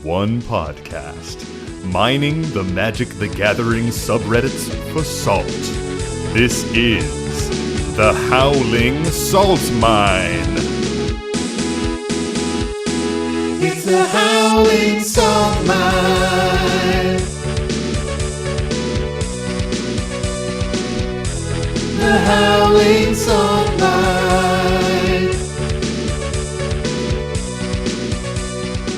one podcast, mining the Magic the Gathering subreddits for salt. This is the Howling Salt Mine. It's the Howling Salt Mine. The Howling Salt Mine.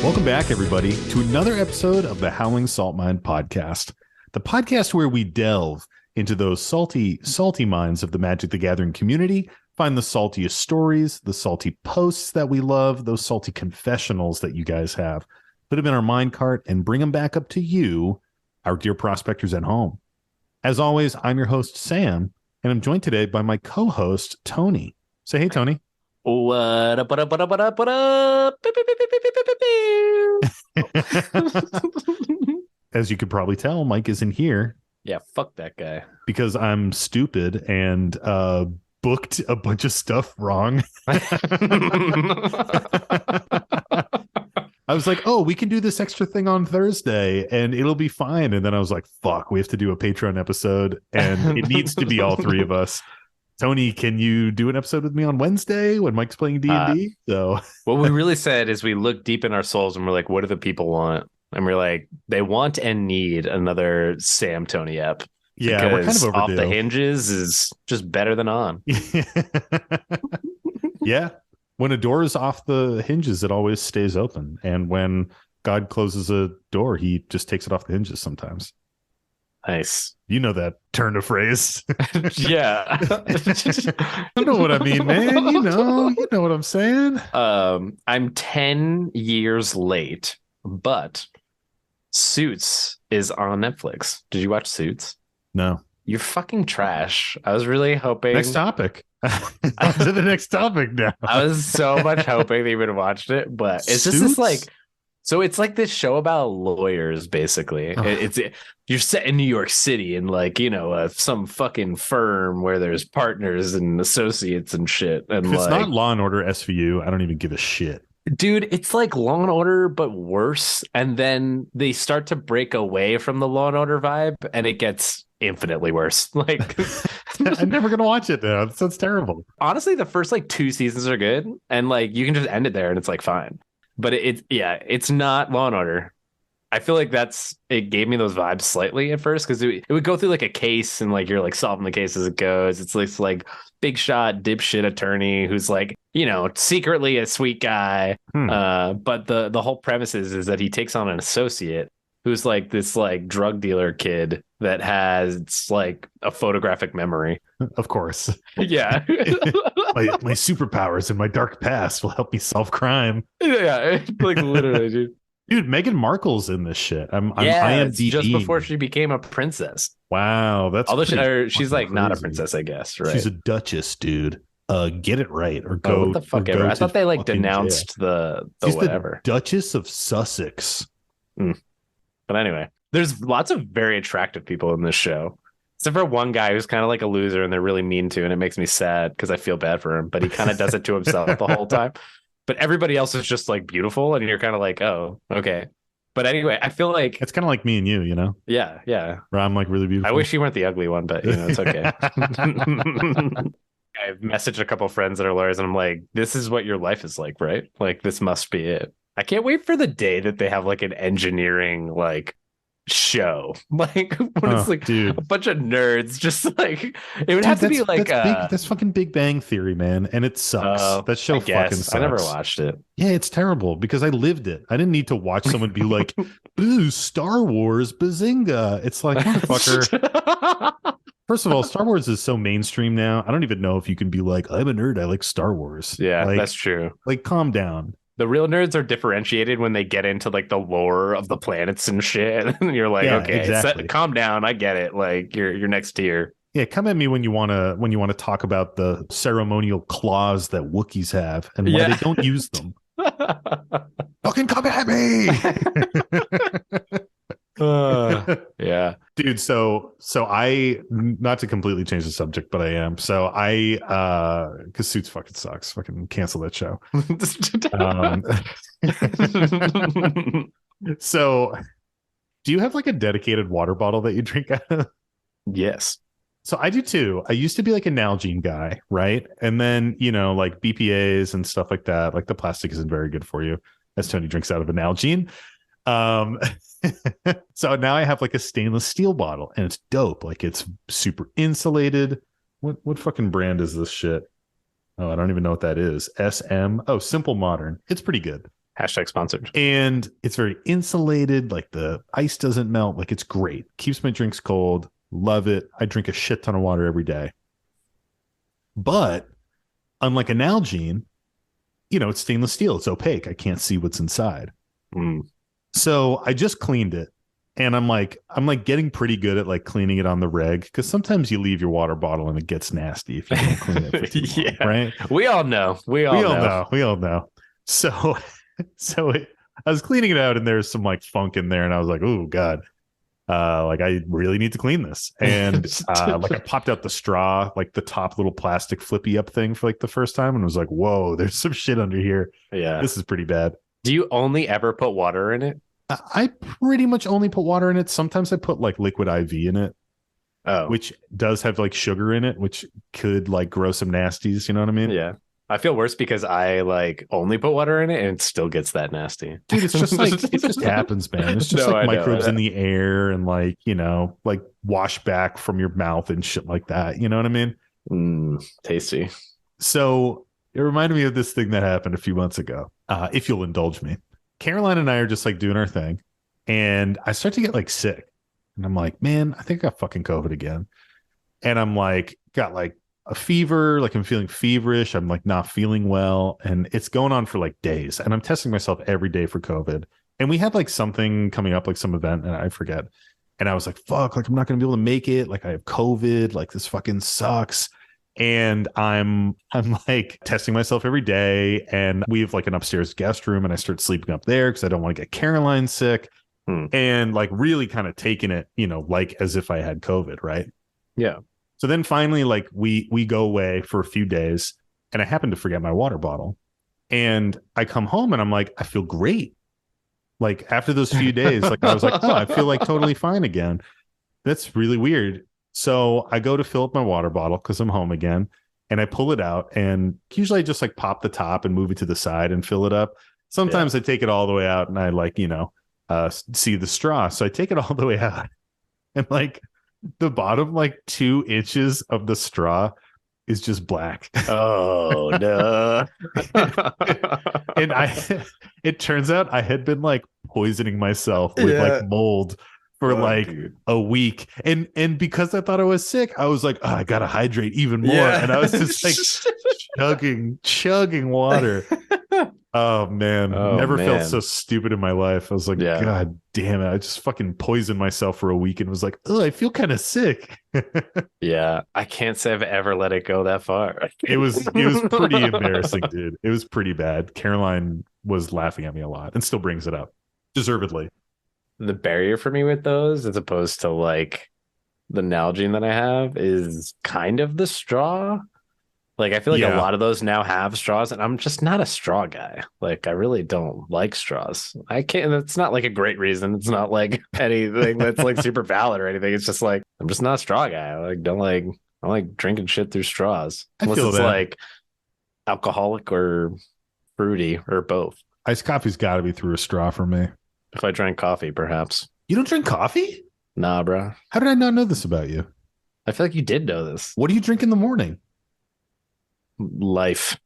Welcome back, everybody, to another episode of the Howling Salt Mine podcast, the podcast where we delve into those salty mines of the Magic the Gathering community, find the saltiest stories, the salty posts that we love, those salty confessionals that you guys have, put them in our mine cart and bring them back up to you, our dear prospectors at home. As always, I'm your host, Sam, and I'm joined today by my co-host, Tony. Say hey, Tony. What up, what up, what up, what up, what up? Beep, beep, beep, beep, beep, beep, beep. As you could probably tell, Mike isn't here. Yeah, fuck that guy. Because I'm stupid and booked a bunch of stuff wrong. I was like, oh, we can do this extra thing on Thursday and it'll be fine. And then I was like, fuck, we have to do a Patreon episode and it needs to be all three of us. Tony, can you do an episode with me on Wednesday when Mike's playing D&D? So what we really said is we looked deep in our souls and we're like, what do the people want? And we're like, they want and need another Sam Tony ep. Yeah, we're kind of overdue. Off the Hinges is just better than on. Yeah. When a door is off the hinges, it always stays open. And when God closes a door, he just takes it off the hinges sometimes. Nice. You know that turn of phrase. Yeah. You know what I mean, man. You know what I'm saying. I'm 10 years late, but Suits is on Netflix. Did you watch Suits? No. You're fucking trash. I was really hoping. Next topic. On to the next topic now. I was so much hoping that you would have watched it, but it's just this like. So it's like this show about lawyers, basically. You're set in New York City and like, some fucking firm where there's partners and associates and shit. And if it's not Law and Order SVU, I don't even give a shit. Dude, it's like Law and Order, but worse. And then they start to break away from the Law and Order vibe and it gets infinitely worse. Like, I'm never going to watch it now. It sounds terrible. Honestly, the first like 2 seasons are good. And like, you can just end it there and it's like fine. But it's not Law and Order. I feel like it gave me those vibes slightly at first because it would go through like a case and like you're like solving the case as it goes. It's like big shot dipshit attorney who's like, secretly a sweet guy. But the whole premise is that he takes on an associate who's like this like drug dealer kid that has like a photographic memory. Of course. Yeah. my superpowers and my dark past will help me solve crime. Yeah, like literally, dude. Meghan Markle's in this shit. I'm IMDb. Just before she became a princess. Wow, that's although she's like crazy. Not a princess, I guess. Right? She's a duchess, dude. Get it right or go. What the fuck ever? I thought they like denounced jail. She's whatever. The Duchess of Sussex. But anyway, there's lots of very attractive people in this show. Except for one guy who's kind of like a loser and they're really mean to, and it makes me sad because I feel bad for him, but he kind of does it to himself the whole time. But everybody else is just like beautiful, and you're kind of like, oh, okay. But anyway, I feel like it's kind of like me and you, Yeah. Where I'm like really beautiful. I wish you weren't the ugly one, but it's okay. I've messaged a couple friends that are lawyers, and I'm like, this is what your life is like, right? Like, this must be it. I can't wait for the day that they have like an engineering like show, like when it's like a bunch of nerds just like it would have to be like that's fucking Big Bang Theory, man, and it sucks. That show fucking sucks. I never watched it. Yeah, it's terrible because I lived it. I didn't need to watch someone be like, ooh, Star Wars bazinga. It's like, motherfucker. First of all, Star Wars is so mainstream now. I don't even know if you can be like, I'm a nerd, I like Star Wars. Yeah, like, that's true. Like, calm down. The real nerds are differentiated when they get into like the lore of the planets and shit. And you're like, okay, exactly. Calm down. I get it. Like you're next tier. Yeah, come at me when you want to talk about the ceremonial claws that Wookiees have and why they don't use them. Fucking come at me. Yeah, dude. So I, not to completely change the subject, but I am. So because Suits fucking sucks. Fucking cancel that show. So, do you have like a dedicated water bottle that you drink out of? Yes. So I do too. I used to be like a Nalgene guy, right? And then, like BPAs and stuff like that, like the plastic isn't very good for you, as Tony drinks out of a Nalgene. Um, so now I have like a stainless steel bottle and it's dope. Like it's super insulated. What fucking brand is this shit? Oh, I don't even know what that is. SM. Oh, Simple Modern. It's pretty good. Hashtag sponsored. And it's very insulated. Like the ice doesn't melt. Like it's great. Keeps my drinks cold. Love it. I drink a shit ton of water every day. But unlike a Nalgene, it's stainless steel. It's opaque. I can't see what's inside. So I just cleaned it. And I'm like getting pretty good at like cleaning it on the reg, because sometimes you leave your water bottle and it gets nasty if you don't clean it for too long, right? We all know. We all know. So I was cleaning it out and there's some like funk in there, and I was like, oh God. Like I really need to clean this. And like I popped out the straw, like the top little plastic flippy up thing for like the first time, and was like, whoa, there's some shit under here. Yeah. This is pretty bad. Do you only ever put water in it? I pretty much only put water in it. Sometimes I put like liquid IV in it. Oh. Which does have like sugar in it, which could like grow some nasties, you know what I mean? Yeah. I feel worse because I like only put water in it and it still gets that nasty. Dude, it's just like it just happens, man. It's just like microbes in the air and like, like wash back from your mouth and shit like that. You know what I mean? Tasty. So it reminded me of this thing that happened a few months ago. If you'll indulge me. Caroline and I are just like doing our thing, and I start to get like sick. And I'm like, man, I think I got fucking COVID again. And I'm like, got like a fever, like I'm feeling feverish. I'm like not feeling well. And it's going on for like days. And I'm testing myself every day for COVID. And we had like something coming up, like some event, and I forget. And I was like, fuck, like I'm not going to be able to make it. Like I have COVID. Like this fucking sucks. And I'm like testing myself every day. And we have like an upstairs guest room, and I start sleeping up there because I don't want to get Caroline sick. And like really kind of taking it, like as if I had COVID, right? Yeah. So then finally, like we go away for a few days, and I happen to forget my water bottle. And I come home and I'm like, I feel great. Like after those few days, like I was like, oh, I feel like totally fine again. That's really weird. So I go to fill up my water bottle because I'm home again, and I pull it out, and usually I just like pop the top and move it to the side and fill it up. Sometimes I take it all the way out and I like, see the straw. So I take it all the way out, and like the bottom like 2 inches of the straw is just black. Oh no. And it turns out I had been like poisoning myself with like mold for a week. And because I thought I was sick, I was like, oh, I gotta hydrate even more. Yeah. And I was just like chugging water. Oh man, never felt so stupid in my life. I was like, God damn it, I just fucking poisoned myself for a week and was like, oh, I feel kind of sick. Yeah, I can't say I've ever let it go that far. It was pretty embarrassing, dude. It was pretty bad. Caroline was laughing at me a lot and still brings it up, deservedly. The barrier for me with those, as opposed to like the Nalgene that I have, is kind of the straw. Like I feel like a lot of those now have straws, and I'm just not a straw guy. Like I really don't like straws. I can't. It's not like a great reason. It's not like anything that's like super valid or anything. It's just like I'm just not a straw guy. I don't like drinking shit through straws unless it's like alcoholic or fruity or both. Iced coffee's got to be through a straw for me. If I drank coffee, perhaps. You don't drink coffee? Nah, bro. How did I not know this about you? I feel like you did know this. What do you drink in the morning? Life.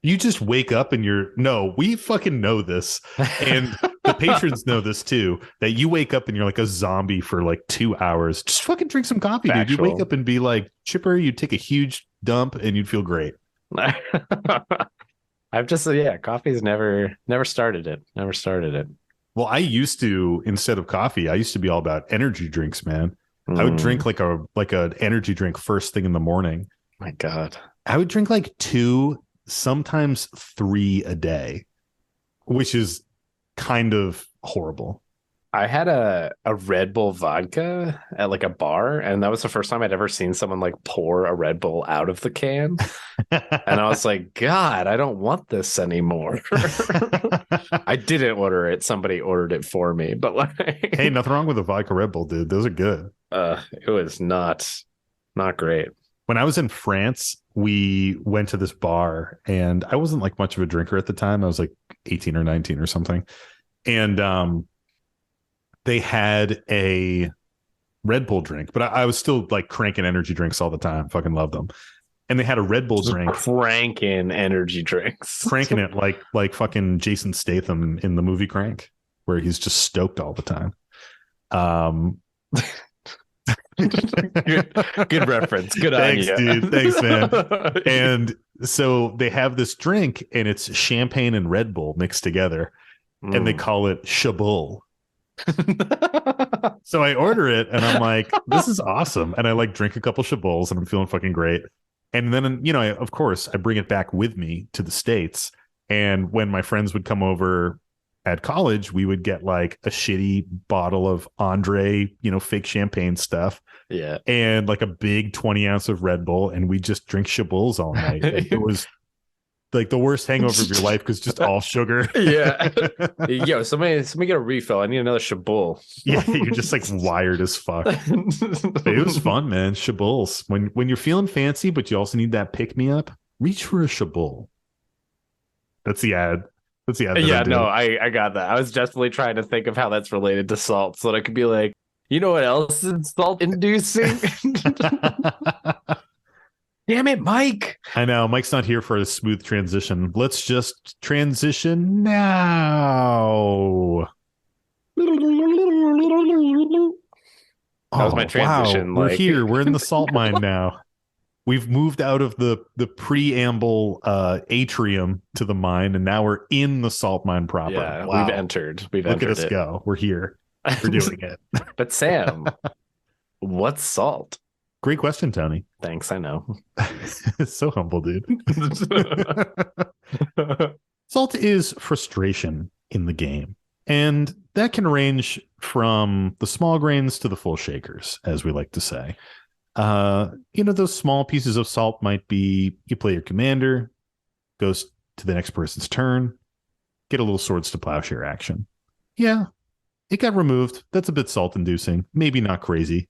You just wake up and no, we fucking know this. And the patrons know this too, that you wake up and you're like a zombie for like 2 hours. Just fucking drink some coffee, dude. You wake up and be like chipper, you take a huge dump and you'd feel great. I've just, coffee's never started it. Never started it. Well, I used to, instead of coffee, I used to be all about energy drinks, man. I would drink like an energy drink first thing in the morning. My God. I would drink like 2, sometimes 3 a day, which is kind of horrible. I had a Red Bull vodka at like a bar, and that was the first time I'd ever seen someone like pour a Red Bull out of the can. And I was like, God, I don't want this anymore. I didn't order it. Somebody ordered it for me, but like, Hey, nothing wrong with a vodka Red Bull, dude. Those are good. it was not great. When I was in France, we went to this bar, and I wasn't like much of a drinker at the time. I was like 18 or 19 or something. And they had a Red Bull drink, but I was still like cranking energy drinks all the time. Fucking loved them. And they had a Red Bull drink. Cranking energy drinks. Cranking it like fucking Jason Statham in the movie Crank, where he's just stoked all the time. Good reference. Good Thanks, on you. dude. Thanks, man. And so they have this drink, and it's champagne and Red Bull mixed together, and they call it Chabul. So I order it, and I'm like, this is awesome. And I like drink a couple Chabuls, and I'm feeling fucking great. And then, you know, of course, I bring it back with me to the States. And when my friends would come over at college, we would get like a shitty bottle of Andre, you know, fake champagne stuff. Yeah. And like a big 20 ounce of Red Bull. And we just drink Chabuls all night. It was like the worst hangover of your life because just all sugar. Yeah. Yo, somebody get a refill. I need another Chabul. Yeah, you're just like wired as fuck. But it was fun, man. Chabuls. When you're feeling fancy, but you also need that pick me up, reach for a Chabul. That's the ad. That's the ad. Yeah, no, I got that. I was definitely trying to think of how that's related to salt, so that I could be like, you know what else is salt inducing? Damn it, Mike. I know Mike's not here for a smooth transition. Let's just transition now. That was my transition. Wow. Like... We're here. We're in the salt mine now. We've moved out of the preamble atrium to the mine, and now we're in the salt mine proper. Yeah, wow. We've entered. Look at us go. We're here. We're doing it. But Sam, what's salt? Great question, Tony. Thanks, I know. So humble, dude. Salt is frustration in the game. And that can range from the small grains to the full shakers, as we like to say. You know, those small pieces of salt might be you play your commander, goes to the next person's turn, get a little swords to plowshare action. Yeah, it got removed. That's a bit salt inducing. Maybe not crazy.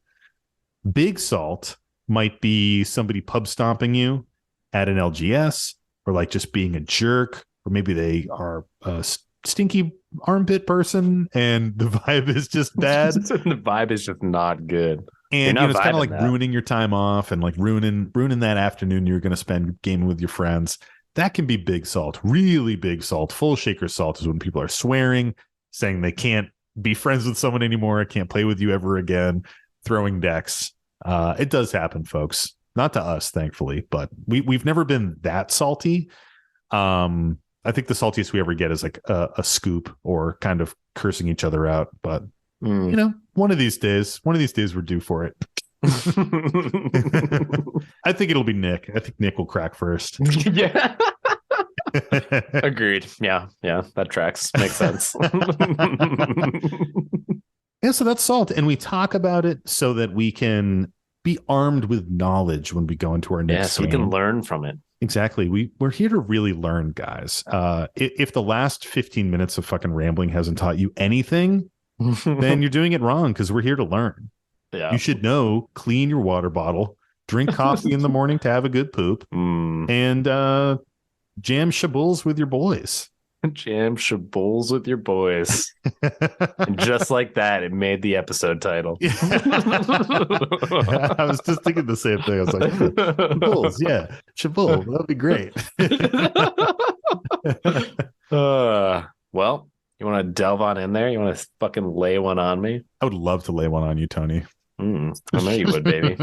Big salt might be somebody pub stomping you at an LGS, or like just being a jerk, or maybe they are a stinky armpit person and the vibe is just bad. The vibe is just not good. And you know, it's kind of like ruining your time off and like ruining that afternoon you're going to spend gaming with your friends. That can be big salt, really big salt. Full shaker salt is when people are swearing, saying they can't be friends with someone anymore, can't play with you ever again, throwing decks. It does happen, folks. Not to us, thankfully, but we've never been that salty. I think the saltiest we ever get is like a scoop or kind of cursing each other out. But you know, one of these days we're due for it. I think it'll be Nick. I think Nick will crack first. Yeah. Agreed. Yeah, that tracks. Makes sense. Yeah, so that's salt, and we talk about it so that we can be armed with knowledge when we go into our next game. We can learn from it. Exactly. We're here to really learn, guys. If the last 15 minutes of fucking rambling hasn't taught you anything, then you're doing it wrong, because we're here to learn. Yeah. You should know, clean your water bottle, drink coffee in the morning to have a good poop, and jam Chabuls with your boys. Jam Chabuls with your boys. And just like that, it made the episode title. Yeah. I was just thinking the same thing. I was like, Chabuls, yeah. Chabul, that'd be great. Well, you want to delve on in there? You want to fucking lay one on me? I would love to lay one on you, Tony. I know you would, baby.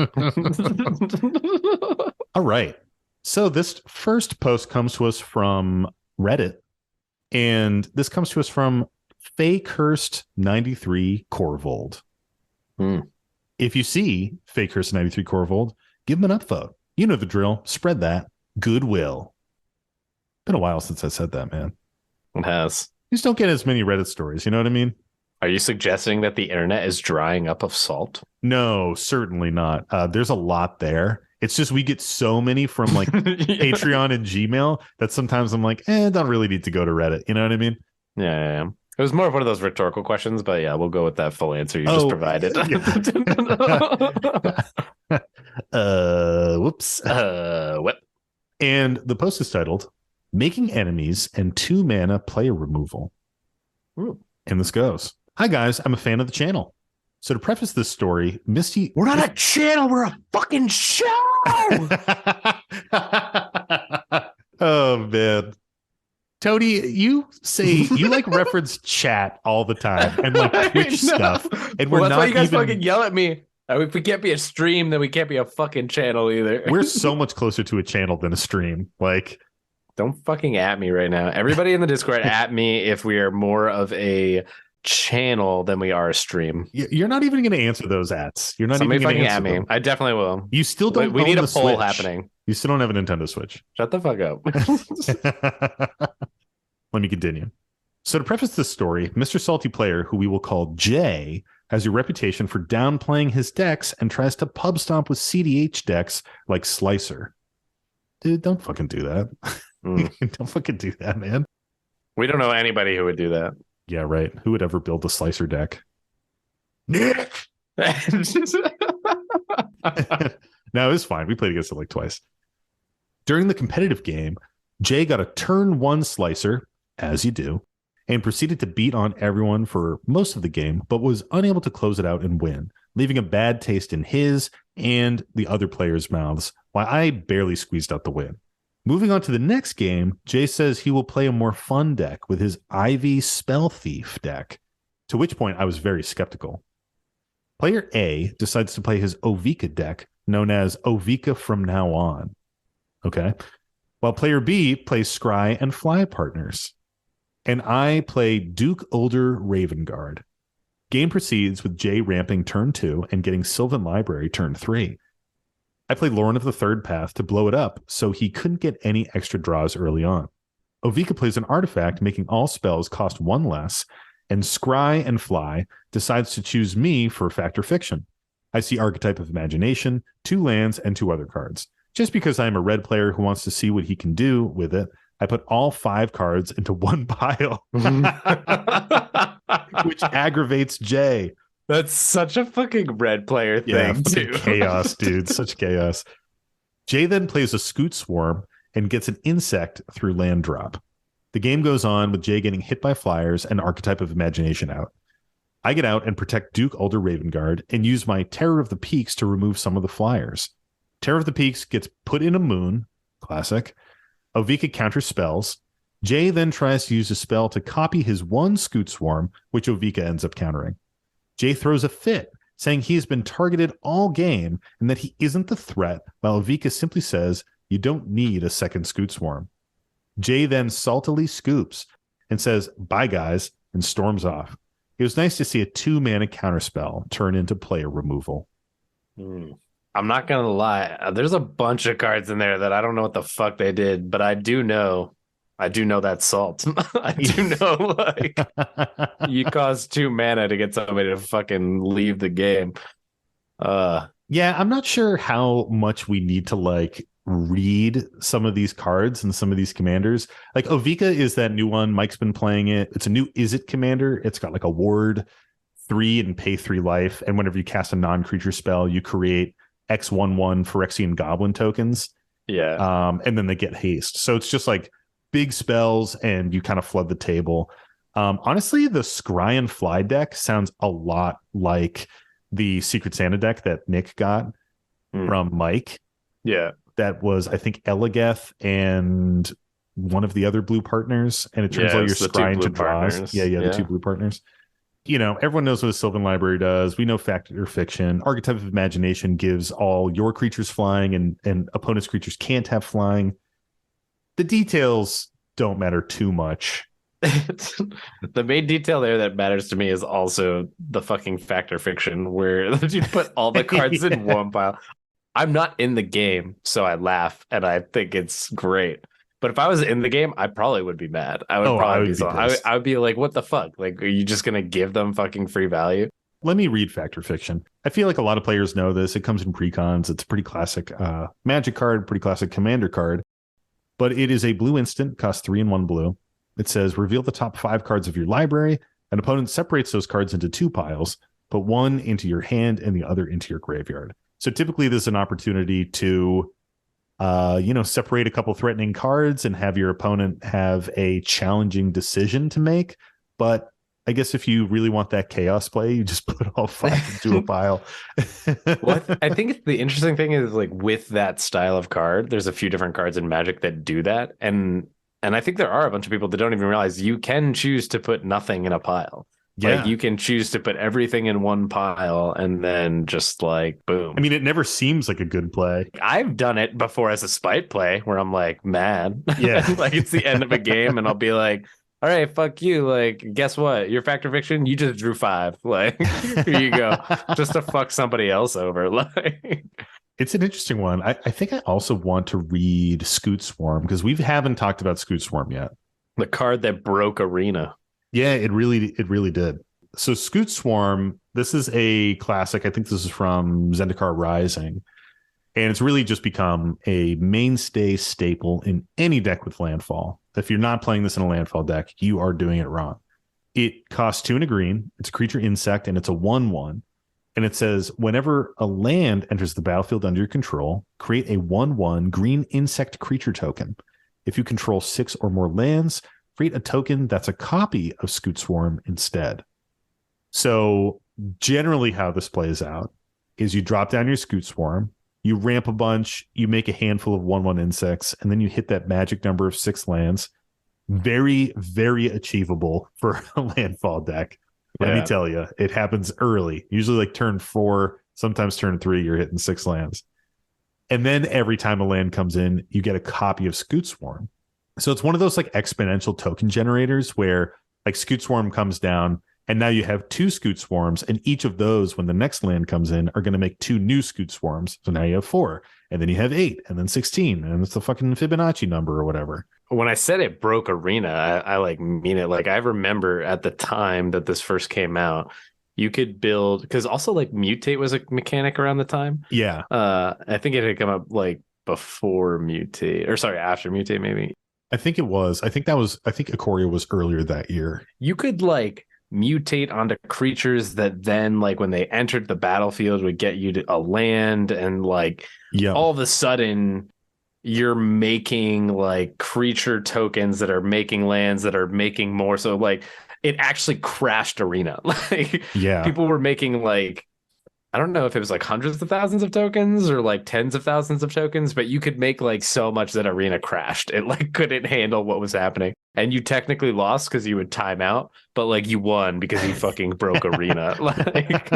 All right. So this first post comes to us from Reddit. And this comes to us from Fakehurst93 Corvold. If you see Fakehurst93 Corvold, give him an upvote. You know the drill. Spread that goodwill. Been a while since I said that, man. It has. You just don't get as many Reddit stories. You know what I mean? Are you suggesting that the internet is drying up of salt? No, certainly not. There's a lot there. It's just we get so many from like Patreon and Gmail that sometimes I'm like, don't really need to go to Reddit. You know what I mean? Yeah. It was more of one of those rhetorical questions, but yeah, we'll go with that full answer you just provided. Whoops. What? And the post is titled Making Enemies and 2 Mana Player Removal. Ooh. And this goes. Hi guys, I'm a fan of the channel. So to preface this story, Misty... We're not a channel, we're a fucking show! Oh, man. Tony, you say you like reference chat all the time and like Twitch stuff. And that's why you guys fucking yell at me. If we can't be a stream, then we can't be a fucking channel either. We're so much closer to a channel than a stream. Like, don't fucking at me right now. Everybody in the Discord at me if we are more of a channel than we are a stream. You're not even going to answer those ats. You're not Somebody even going to at me. them. I definitely will. You still don't. We need a poll Switch. happening. You still don't have a Nintendo Switch. Shut the fuck up. Let me continue. So to preface this story, Mr. Salty Player, who we will call Jay, has a reputation for downplaying his decks and tries to pub stomp with CDH decks like Slicer. Dude, don't fucking do that. Don't fucking do that, man. We don't know anybody who would do that. Yeah, right. Who would ever build a Slicer deck? Nick! No, it was fine. We played against it like twice. During the competitive game, Jay got a turn 1 Slicer, as you do, and proceeded to beat on everyone for most of the game, but was unable to close it out and win, leaving a bad taste in his and the other players' mouths, while I barely squeezed out the win. Moving on to the next game, Jay says he will play a more fun deck with his Ivy Spell Thief deck, to which point I was very skeptical. Player A decides to play his Ovika deck, known as Ovika from now on. Okay. While player B plays Scry and Fly Partners. And I play Duke Older Raven Guard. Game proceeds with Jay ramping turn 2 and getting Sylvan Library turn 3. I played Lauren of the Third Path to blow it up so he couldn't get any extra draws early on. Ovika plays an artifact making all spells cost 1 less, and Scry and Fly decides to choose me for Fact or Fiction. I see Archetype of Imagination, 2 lands, and 2 other cards. Just because I am a red player who wants to see what he can do with it, I put all 5 cards into 1 pile, which aggravates Jay. That's such a fucking red player thing, too. Chaos, dude. Such chaos. Jay then plays a Scoot Swarm and gets an insect through land drop. The game goes on with Jay getting hit by flyers and Archetype of Imagination out. I get out and protect Duke Older Raven Guard and use my Terror of the Peaks to remove some of the flyers. Terror of the Peaks gets put in a moon, classic. Ovika counters spells. Jay then tries to use a spell to copy his 1 Scoot Swarm, which Ovika ends up countering. Jay throws a fit, saying he has been targeted all game and that he isn't the threat, while Ovika simply says, you don't need a second Scoot Swarm. Jay then saltily scoops and says, bye guys, and storms off. It was nice to see a 2-mana counterspell turn into player removal. I'm not going to lie. There's a bunch of cards in there that I don't know what the fuck they did, but I do know that's salt. I do know, like, you cost 2 mana to get somebody to fucking leave the game. Yeah, I'm not sure how much we need to, like, read some of these cards and some of these commanders. Like, Ovika is that new one. Mike's been playing it. It's a new Is It commander. It's got, like, a ward 3 and pay 3 life. And whenever you cast a non-creature spell, you create X11 Phyrexian Goblin tokens. Yeah. And then they get haste. So it's just, like, big spells and you kind of flood the table. Honestly, the Scry and Fly deck sounds a lot like the Secret Santa deck that Nick got from Mike. Yeah. That was, I think, Elegeth and one of the other blue partners. And it turns out you're scrying into draws. Yeah, the 2 blue partners. You know, everyone knows what a Sylvan Library does. We know Fact or Fiction. Archetype of Imagination gives all your creatures flying and opponent's creatures can't have flying. The details don't matter too much. The main detail there that matters to me is also the fucking Fact or Fiction, where you put all the cards in 1 pile. I'm not in the game, so I laugh and I think it's great. But if I was in the game, I probably would be mad. I would Oh, I probably would be be so. pissed. I would be like, what the fuck? Like, are you just gonna give them fucking free value? Let me read Fact or Fiction. I feel like a lot of players know this. It comes in precons. It's a pretty classic Magic card, pretty classic Commander card. But it is a blue instant, costs 3 and 1 blue. It says reveal the top 5 cards of your library. An opponent separates those cards into 2 piles, put one into your hand and the other into your graveyard. So typically there's an opportunity to separate a couple threatening cards and have your opponent have a challenging decision to make. But I guess if you really want that chaos play, you just put all 5 into a pile. What I think the interesting thing is like with that style of card, there's a few different cards in Magic that do that. And I think there are a bunch of people that don't even realize you can choose to put nothing in a pile. Yeah. Like you can choose to put everything in one pile and then just like boom. I mean, it never seems like a good play. I've done it before as a spite play where I'm like mad. Yeah. Like it's the end of a game and I'll be like, all right, fuck you. Like, guess what? Your Fact or Fiction, you just drew 5. Like, here you go. Just to fuck somebody else over. Like, it's an interesting one. I think I also want to read Scoot Swarm because we haven't talked about Scoot Swarm yet. the card that broke Arena. Yeah, it really did. So Scoot Swarm, this is a classic. I think this is from Zendikar Rising. And it's really just become a mainstay staple in any deck with landfall. If you're not playing this in a landfall deck, you are doing it wrong. It costs 2 and a green. It's a creature insect, and it's a 1/1. And it says, whenever a land enters the battlefield under your control, create a 1/1 green insect creature token. If you control 6 or more lands, create a token that's a copy of Scoot Swarm instead. So generally how this plays out is you drop down your Scoot Swarm, you ramp a bunch, you make a handful of 1/1 insects, and then you hit that magic number of 6 lands. Very, very achievable for a landfall deck. Let me tell you, it happens early, usually like turn 4, sometimes turn 3, you're hitting 6 lands. And then every time a land comes in, you get a copy of Scoot Swarm. So it's one of those like exponential token generators where like Scoot Swarm comes down, and now you have 2 Scoot Swarms, and each of those, when the next land comes in, are going to make 2 new Scoot Swarms. So now you have 4, and then you have 8, and then 16, and it's the fucking Fibonacci number or whatever. When I said it broke Arena, I like mean it. Like I remember at the time that this first came out, you could build, because also like Mutate was a mechanic around the time. Yeah. I think it had come up like before Mutate, or sorry, after Mutate maybe. I think it was. I think Ikoria was earlier that year. You could like mutate onto creatures that then like when they entered the battlefield would get you to a land, and like all of a sudden you're making like creature tokens that are making lands that are making more. So like it actually crashed Arena. Like people were making like, I don't know if it was like hundreds of thousands of tokens or like tens of thousands of tokens, but you could make like so much that Arena crashed. It like couldn't handle what was happening. And you technically lost because you would time out, but like you won because you fucking broke Arena. Like,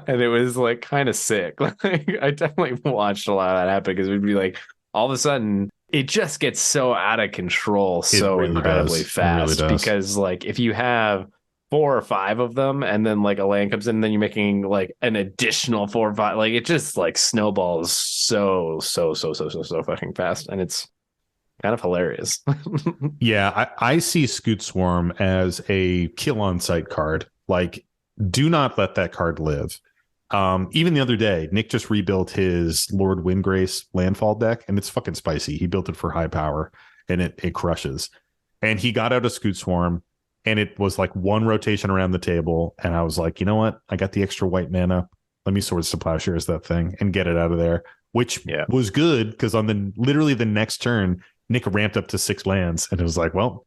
and it was like kind of sick. Like I definitely watched a lot of that happen because it would be like all of a sudden it just gets so out of control so really incredibly does. fast. It really does. Because like if you have 4 or 5 of them, and then like a land comes in, and then you're making like an additional 4 or 5. Like it just like snowballs so fucking fast, and it's kind of hilarious. Yeah, I see Scoot Swarm as a kill on sight card. Like, do not let that card live. Even the other day, Nick just rebuilt his Lord Windgrace landfall deck, and it's fucking spicy. He built it for high power, and it crushes. And he got out a Scoot Swarm, and it was like 1 rotation around the table. And I was like, you know what? I got the extra white mana. Let me Swords to Plowshares that thing and get it out of there, which was good because on literally the next turn, Nick ramped up to 6 lands, and it was like, well,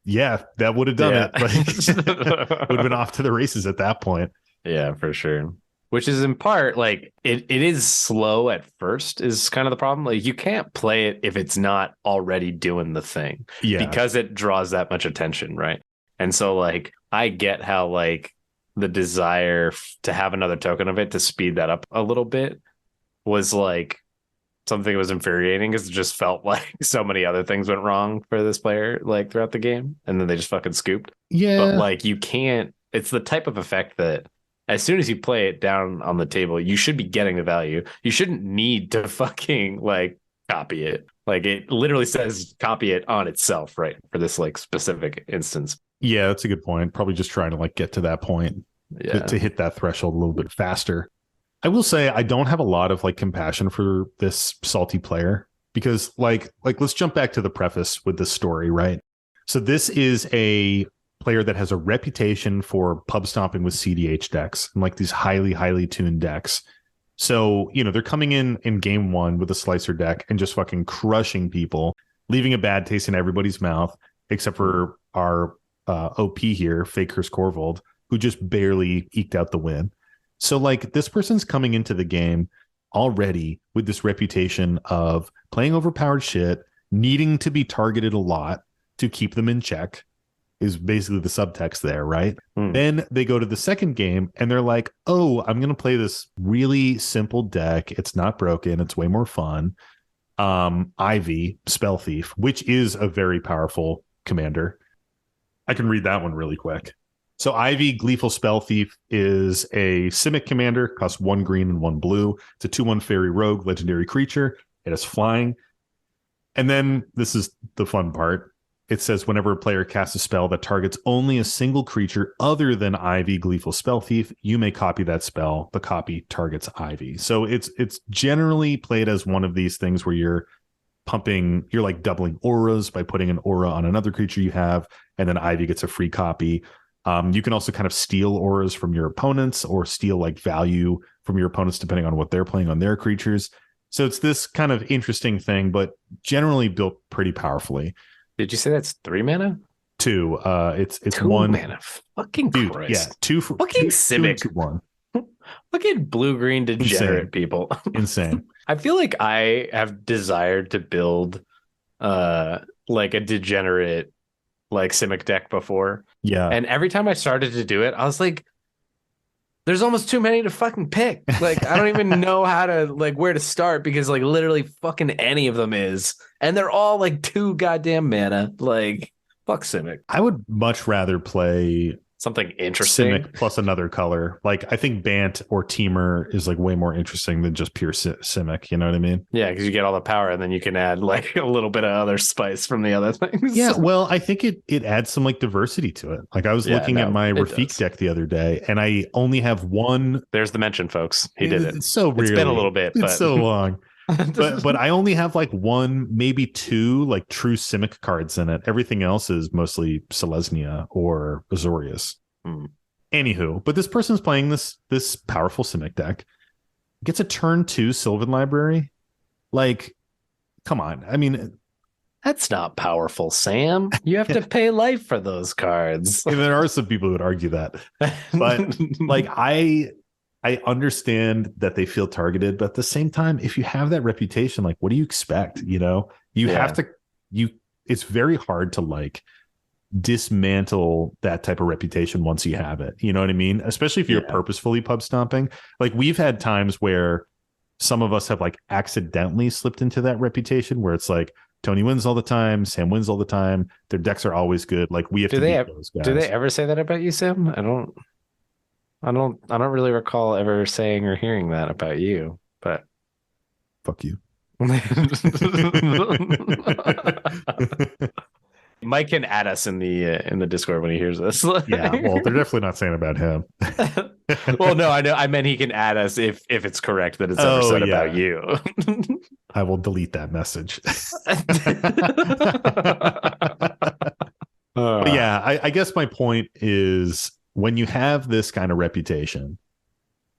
yeah, that would have done it. Like, would have been off to the races at that point. Yeah, for sure. Which is in part like it is slow at first is kind of the problem. Like you can't play it if it's not already doing the thing. Yeah. Because it draws that much attention, right? And so like I get how like the desire to have another token of it to speed that up a little bit was like something that was infuriating because it just felt like so many other things went wrong for this player like throughout the game, and then they just fucking scooped. Yeah. But like you can't, it's the type of effect that as soon as you play it down on the table, you should be getting the value. You shouldn't need to fucking like copy it Like it literally says copy it on itself, right? For this like specific instance. Yeah, that's a good point. Probably just trying to like get to that point to hit that threshold a little bit faster. I will say I don't have a lot of like compassion for this salty player because like let's jump back to the preface with this story, right? So this is a player that has a reputation for pub stomping with CDH decks and like these highly tuned decks. So, they're coming in game one with a slicer deck and just fucking crushing people, leaving a bad taste in everybody's mouth, except for our OP here, Fake Curse Corvold, who just barely eked out the win. So like this person's coming into the game already with this reputation of playing overpowered shit, needing to be targeted a lot to keep them in check is basically the subtext there, right? Then they go to the second game and they're like, oh, I'm going to play this really simple deck. It's not broken. It's way more fun. Ivy, Spell Thief, which is a very powerful commander. I can read that one really quick. So Ivy, Gleeful Spell Thief is a Simic commander, costs 1 green and 1 blue. It's a 2/1 fairy rogue, legendary creature. It has flying. And then this is the fun part. It says whenever a player casts a spell that targets only a single creature other than Ivy, Gleeful Spell Thief, you may copy that spell. The copy targets Ivy. So it's generally played as one of these things where you're like doubling auras by putting an aura on another creature you have, and then Ivy gets a free copy. You can also kind of steal auras from your opponents or steal like value from your opponents depending on what they're playing on their creatures. So it's this kind of interesting thing, but generally built pretty powerfully. Did you say that's 3 mana? 2. It's 2 1 mana. Fucking dude. Christ. Yeah, 2 for fucking Simic. 1. Fucking blue-green degenerate people. Insane. I feel like I have desired to build like a degenerate like Simic deck before. Yeah. And every time I started to do it, I was like, there's almost too many to fucking pick. Like, I don't even know how to like where to start because like literally fucking any of them is. And they're all like 2 goddamn mana. Like, fuck Simic. I would much rather play something interesting. Simic plus another color. Like I think Bant or Teamer is like way more interesting than just pure Simic. You know what I mean? Yeah, because you get all the power and then you can add like a little bit of other spice from the other things. Yeah, well, I think it adds some like diversity to it. Like I was looking at my Rafik deck the other day and I only have one. There's the mention, folks. He did it. It's so weird. It's been a little bit. It's so long. but I only have like 1, maybe 2 like true Simic cards in it. Everything else is mostly Selesnya or Azorius. Anywho, but this person's playing this powerful Simic deck, gets a turn 2 Sylvan Library. Like, come on. I mean, that's not powerful, Sam. You have to pay life for those cards. There are some people who would argue that, but like I understand that they feel targeted, but at the same time, if you have that reputation, like, what do you expect? You have to, it's very hard to like dismantle that type of reputation once you have it. You know what I mean? Especially if you're purposefully pub stomping. Like we've had times where some of us have like accidentally slipped into that reputation where it's like, Tony wins all the time, Sam wins all the time, their decks are always good. Like we have to beat those guys. Do they ever say that about you, Sam? I don't really recall ever saying or hearing that about you, but fuck you. Mike can add us in the Discord when he hears this. Yeah, well, they're definitely not saying about him. Well, no, I know. I meant he can add us if it's correct that it's ever said about you. I will delete that message. But yeah, I guess my point is when you have this kind of reputation,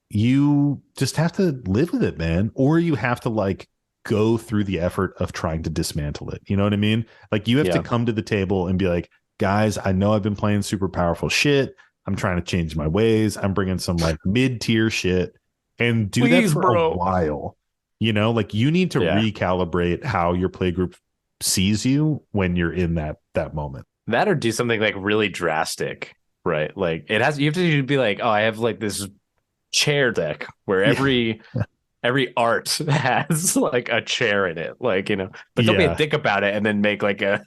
you just have to live with it, man. Or you have to like go through the effort of trying to dismantle it. You know what I mean? Like you have to come to the table and be like, guys, I know I've been playing super powerful shit. I'm trying to change my ways. I'm bringing some like mid-tier shit and do that for a while. Like you need to recalibrate how your play group sees you when you're in that moment. That or do something like really drastic, right? Like you have to be like, oh, I have like this chair deck where every art has like a chair in it, like, but don't be a dick about it and then make like a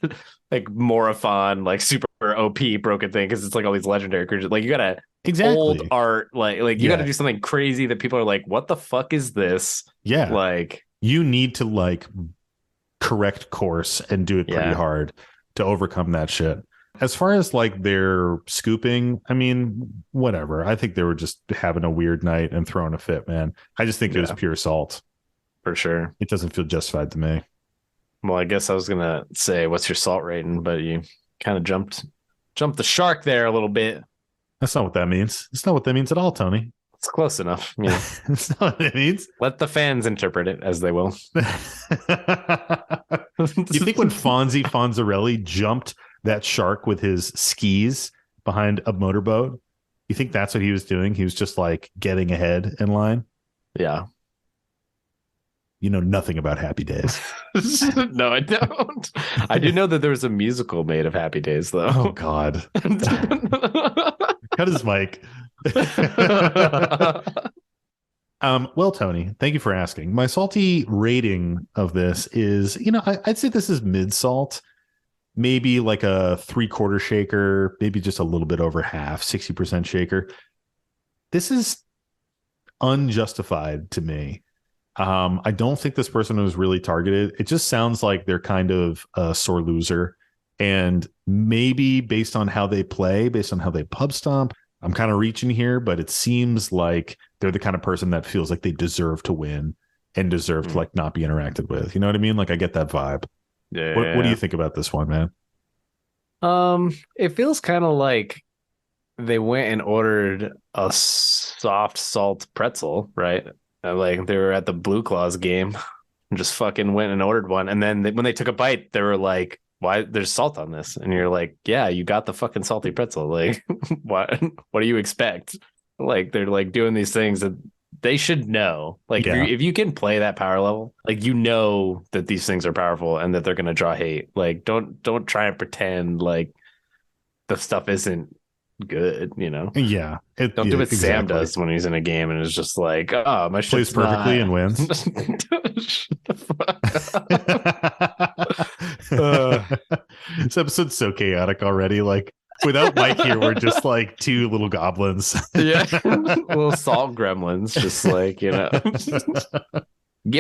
like Morophon like super OP broken thing because it's like all these legendary creatures. Like you gotta old art, like you gotta do something crazy that people are like, what the fuck is this? Yeah, like you need to like correct course and do it pretty Yeah. hard to overcome that shit. As far as like their scooping, I mean, whatever. I think they were just having a weird night and throwing a fit, man. I just think it was Yeah. pure salt. For sure. It doesn't feel justified to me. Well, I guess I was gonna say what's your salt rating, but you kind of jumped the shark there a little bit. That's not what that means. It's not what that means at all, Tony. It's close enough. Yeah. That's not what it means. Let the fans interpret it as they will. You think when Fonzie Fonzarelli jumped that shark with his skis behind a motorboat, you think that's what he was doing? He was just like getting ahead in line. Yeah. You know nothing about Happy Days. No, I don't. I do know that there was a musical made of Happy Days, though. Oh God. Cut his mic. Well, Tony, thank you for asking. My salty rating of this is, I'd say this is mid-salt, maybe like a 3/4 shaker, maybe just a little bit over half, 60% shaker. This is unjustified to me. I don't think this person was really targeted. It just sounds like they're kind of a sore loser. And maybe based on how they play, based on how they pub stomp, I'm kind of reaching here, but it seems like they're the kind of person that feels like they deserve to win and deserve to like not be interacted with. You know what I mean? Like I get that vibe. Yeah. What do you think about this one, man? It feels kind of like they went and ordered a soft salt pretzel, right? Like they were at the Blue Claws game and just fucking went and ordered one. And then when they took a bite, they were like, why there's salt on this? And you're like, yeah, you got the fucking salty pretzel. Like, what do you expect? Like, they're like doing these things that they should know. Like, if you can play that power level, like, you know that these things are powerful and that they're going to draw hate. Like, don't try and pretend like the stuff isn't good, Yeah. Don't do what Sam does when he's in a game and is just like, oh, my plays perfectly and wins. Shut the fuck up. This episode's so chaotic already. Like without Mike here, we're just like two little goblins. Yeah. Little salt gremlins, just like, give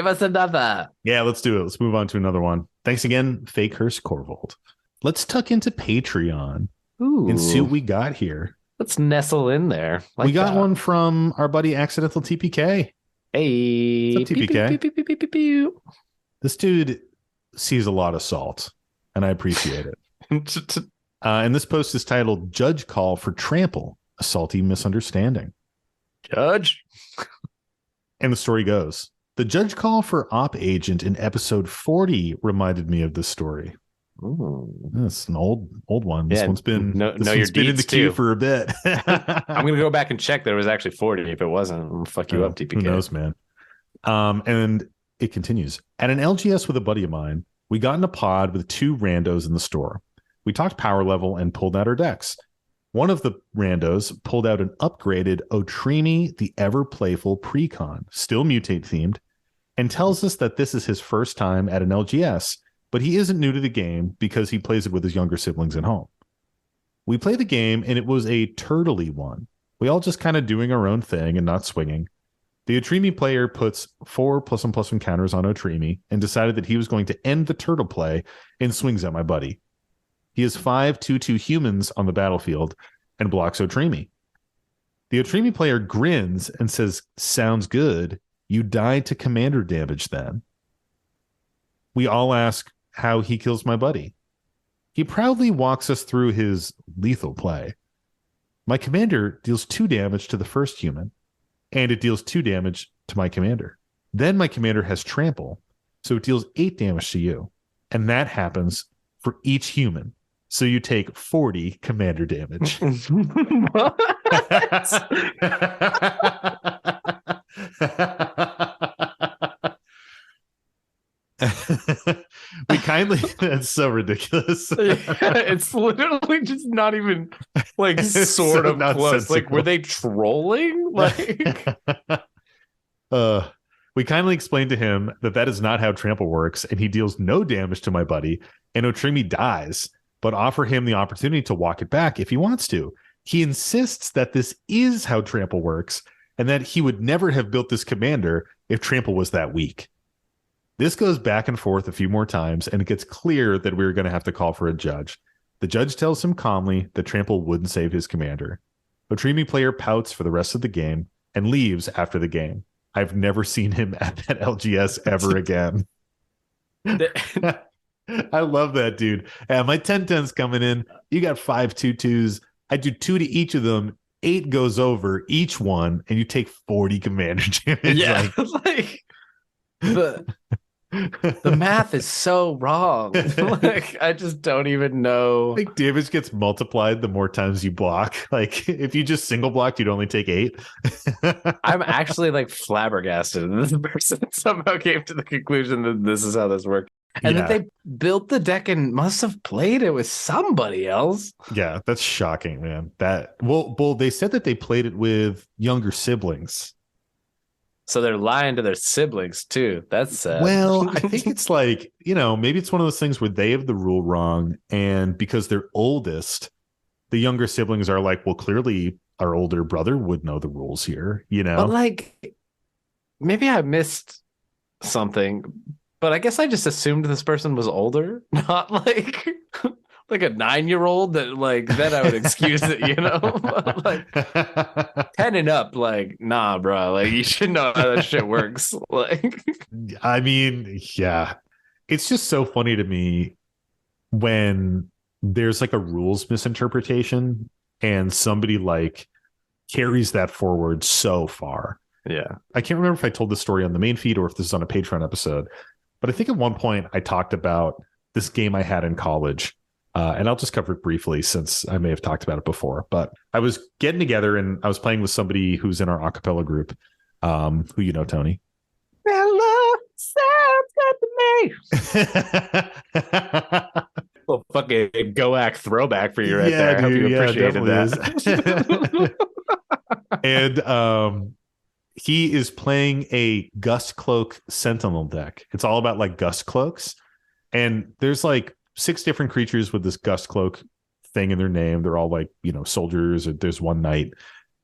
us another. Yeah, let's do it. Let's move on to another one. Thanks again, Fakehurst Corvold. Let's tuck into Patreon. Ooh. And see what we got here. Let's nestle in there. We got one from our buddy Accidental TPK. Hey, what's up, TPK? Pew, pew, pew, pew, pew. This dude sees a lot of salt, and I appreciate it. And this post is titled "Judge Call for Trample: A Salty Misunderstanding." Judge. And the story goes: the judge call for Op Agent in episode 40 reminded me of this story. Ooh. That's an old one. This one's been know this your one's been in the deeds, queue too. for a bit. I'm gonna go back and check. There was actually 40. If it wasn't, I'm gonna fuck you up, TPK. Who knows, man? And it continues. At an LGS with a buddy of mine, we got in a pod with two randos in the store. We talked power level and pulled out our decks. One of the randos pulled out an upgraded Otrimi the Ever Playful Precon, still mutate themed, and tells us that this is his first time at an LGS. But he isn't new to the game because he plays it with his younger siblings at home. We play the game, and it was a turtley one. We all just kind of doing our own thing and not swinging. The Otrimi player puts 4 +1/+1 counters on Otrimi and decided that he was going to end the turtle play and swings at my buddy. He has 5 2/2 humans on the battlefield and blocks Otrimi. The Otrimi player grins and says, "Sounds good. You die to commander damage then." We all ask how he kills my buddy. He proudly walks us through his lethal play. My commander deals 2 damage to the first human, and it deals 2 damage to my commander. Then my commander has trample, so it deals 8 damage to you. And that happens for each human. So you take 40 commander damage. What? We kindly that's so ridiculous. It's literally just not even like sort so of close. Like, were they trolling? Like, we kindly explained to him that is not how trample works, and he deals no damage to my buddy, and Otrimi dies, but offer him the opportunity to walk it back if he wants to. He insists that this is how trample works, and that he would never have built this commander if trample was that weak. This goes back and forth a few more times, and it gets clear that we're going to have to call for a judge. The judge tells him calmly that Trample wouldn't save his commander. Otrimi player pouts for the rest of the game and leaves after the game. I've never seen him at that LGS ever again. I love that, dude. My 10-10's coming in. You got 5 2-2s. I do 2 to each of them. 8 goes over each one, and you take 40 commander damage. Yeah, like the math is so wrong. Like, I just don't even know. Like, damage gets multiplied the more times you block. Like, if you just single blocked, you'd only take 8. I'm actually like flabbergasted that this person somehow came to the conclusion that this is how this worked. And that they built the deck and must have played it with somebody else. Yeah, that's shocking, man. Well, they said that they played it with younger siblings. So they're lying to their siblings too. That's sad. Well, I think it's like, maybe it's one of those things where they have the rule wrong, and because they're oldest, the younger siblings are like, well, clearly our older brother would know the rules here, But like, maybe I missed something. But I guess I just assumed this person was older, not like like a 9-year-old that like then I would excuse it, But like 10 and up, like, nah, bro. Like, you should know how that shit works. Like, I mean, yeah. It's just so funny to me when there's like a rules misinterpretation and somebody like carries that forward so far. Yeah. I can't remember if I told this story on the main feed or if this is on a Patreon episode. But I think at one point I talked about this game I had in college, and I'll just cover it briefly since I may have talked about it before. But I was getting together and I was playing with somebody who's in our acapella group, who you know, Tony. Hello, sounds good to me. Well, fucking Goak throwback for you right there. I hope you appreciated that. And he is playing a Gust Cloak Sentinel deck. It's all about like Gust Cloaks. And there's like 6 different creatures with this Gust Cloak thing in their name. They're all like, soldiers, or there's one knight.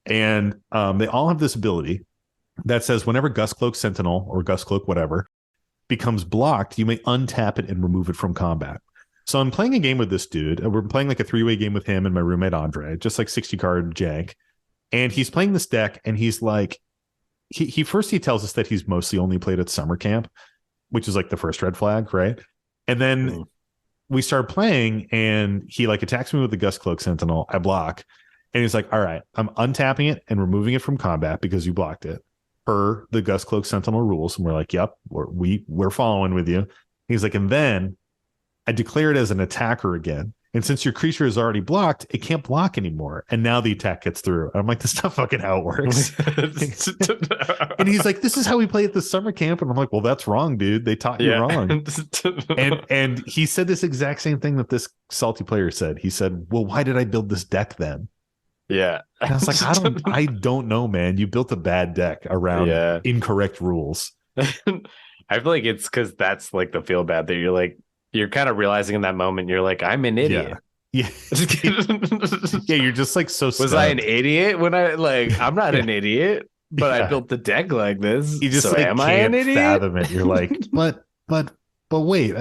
And they all have this ability that says whenever Gust Cloak Sentinel or Gust Cloak whatever becomes blocked, you may untap it and remove it from combat. So I'm playing a game with this dude. We're playing like a 3-way game with him and my roommate Andre, just like 60 card jank. And he's playing this deck and he's like, he tells us that he's mostly only played at summer camp, which is like the first red flag, right? And then we start playing and he like attacks me with the Gust Cloak Sentinel. I block. And he's like, all right, I'm untapping it and removing it from combat because you blocked it per the Gust Cloak Sentinel rules. And we're like, yep, we're following with you. He's like, and then I declare it as an attacker again. And since your creature is already blocked, it can't block anymore. And now the attack gets through. I'm like, that's not fucking how it works. And he's like, this is how we play at the summer camp. And I'm like, well, that's wrong, dude. They taught you wrong. and he said this exact same thing that this salty player said. He said, well, why did I build this deck then? Yeah. And I was like, I don't know, man. You built a bad deck around incorrect rules. I feel like it's because that's like the feel bad that you're kind of realizing in that moment, you're like, I'm an idiot. Yeah. Yeah, you're just like so stunned. Was I an idiot when I'm not an idiot, but I built the deck like this. You just so am I an idiot? Fathom it. You're like, but wait,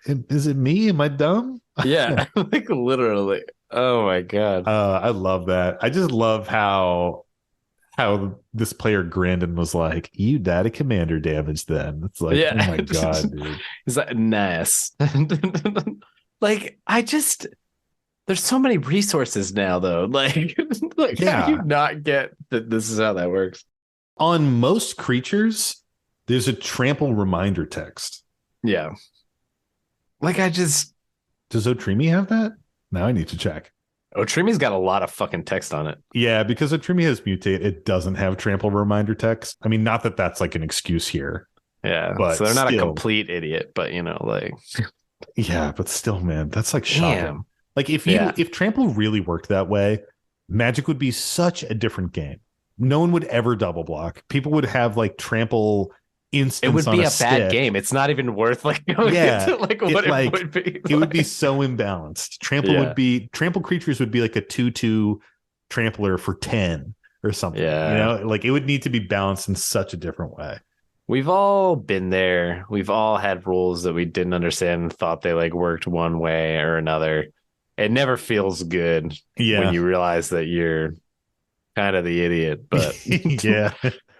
is it me? Am I dumb? Yeah, like literally. Oh my God. I love that. I just love how this player grinned and was like, you died of commander damage then. It's like, oh my God, dude. Is that nice? Like, there's so many resources now though. Like how do you not get that this is how that works? On most creatures, there's a trample reminder text. Yeah. Like does Otrimi have that? Now I need to check. Otrimi's got a lot of fucking text on it. Yeah, because Otrimi has mutate, it doesn't have trample reminder text. I mean, not that that's like an excuse here. Yeah, but so they're not a complete idiot, but like yeah, but still, man, that's like shocking. Damn. Like if trample really worked that way, Magic would be such a different game. No one would ever double block. People would have like trample instance. It would be a bad stick. Game. It's not even worth like going into like what it would be. It would be so imbalanced. Trample creatures would be like a 2/2 trampler for 10 or something. Yeah. Like it would need to be balanced in such a different way. We've all been there. We've all had rules that we didn't understand and thought they like worked one way or another. It never feels good when Yeah. you realize that you're kind of the idiot, but Yeah.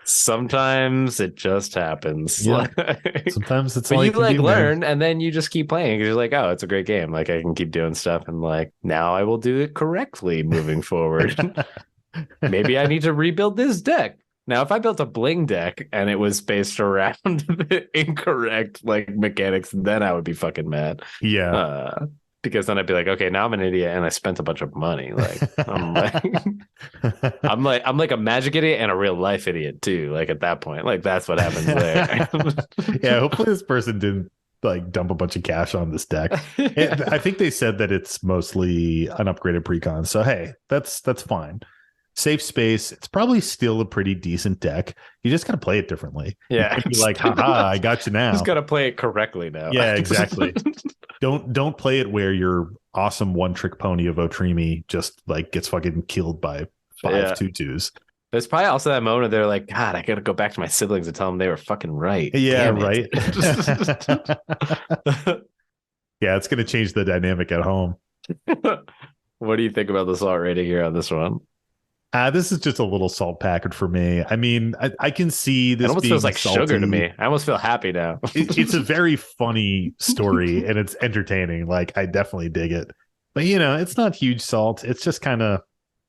sometimes it just happens. Yeah. Sometimes it's But all you you can like do, man. learn and then you just keep playing because you're like, oh, it's a great game. Like I can keep doing stuff and like now I will do it correctly moving forward. Maybe I need to rebuild this deck. Now, if I built a bling deck and it was based around the incorrect like mechanics, then I would be fucking mad. Yeah. Because then I'd be like, okay, now I'm an idiot and I spent a bunch of money. Like I'm like a magic idiot and a real life idiot too. Like at that point, like that's what happens there. Yeah, hopefully this person didn't like dump a bunch of cash on this deck. I think they said that it's mostly an upgraded precon. So hey, that's fine. Safe space. It's probably still a pretty decent deck. You just gotta play it differently. Yeah, You can't be like, haha, I got you now. Just gotta play it correctly now. Yeah, exactly. Don't play it where your awesome one trick pony of Otrimi just like gets fucking killed by 5/2/2s. There's probably also that moment they're like, God, I gotta go back to my siblings and tell them they were fucking right. Yeah, Damn right. it. Yeah, it's gonna change the dynamic at home. What do you think about the salt rating here on this one? This is just a little salt packet for me. I mean, I can see this. It almost being feels like salty. sugar to me. I almost feel happy now. It's a very funny story and it's entertaining. Like I definitely dig it, but it's not huge salt. It's just kind of,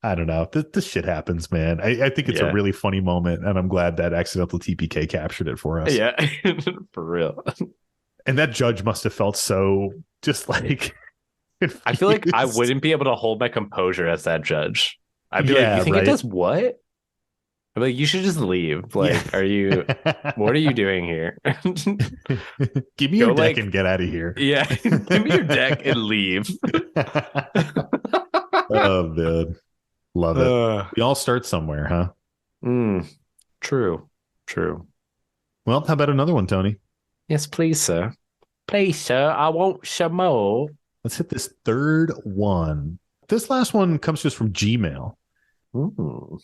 I don't know. This shit happens, man. I think it's a really funny moment, and I'm glad that accidental TPK captured it for us. Yeah, for real. And that judge must have felt so just like. I feel like I wouldn't be able to hold my composure as that judge. I'd be like, you think it does what? I'd be like, you should just leave. Like, what are you doing here? Give me your deck and get out of here. Yeah, give me your deck and leave. Oh, man. Love it. We all start somewhere, huh? True. Well, how about another one, Tony? Yes, please, sir. Please, sir. I want some more. Let's hit this third one. This last one comes to us from Gmail. Ooh.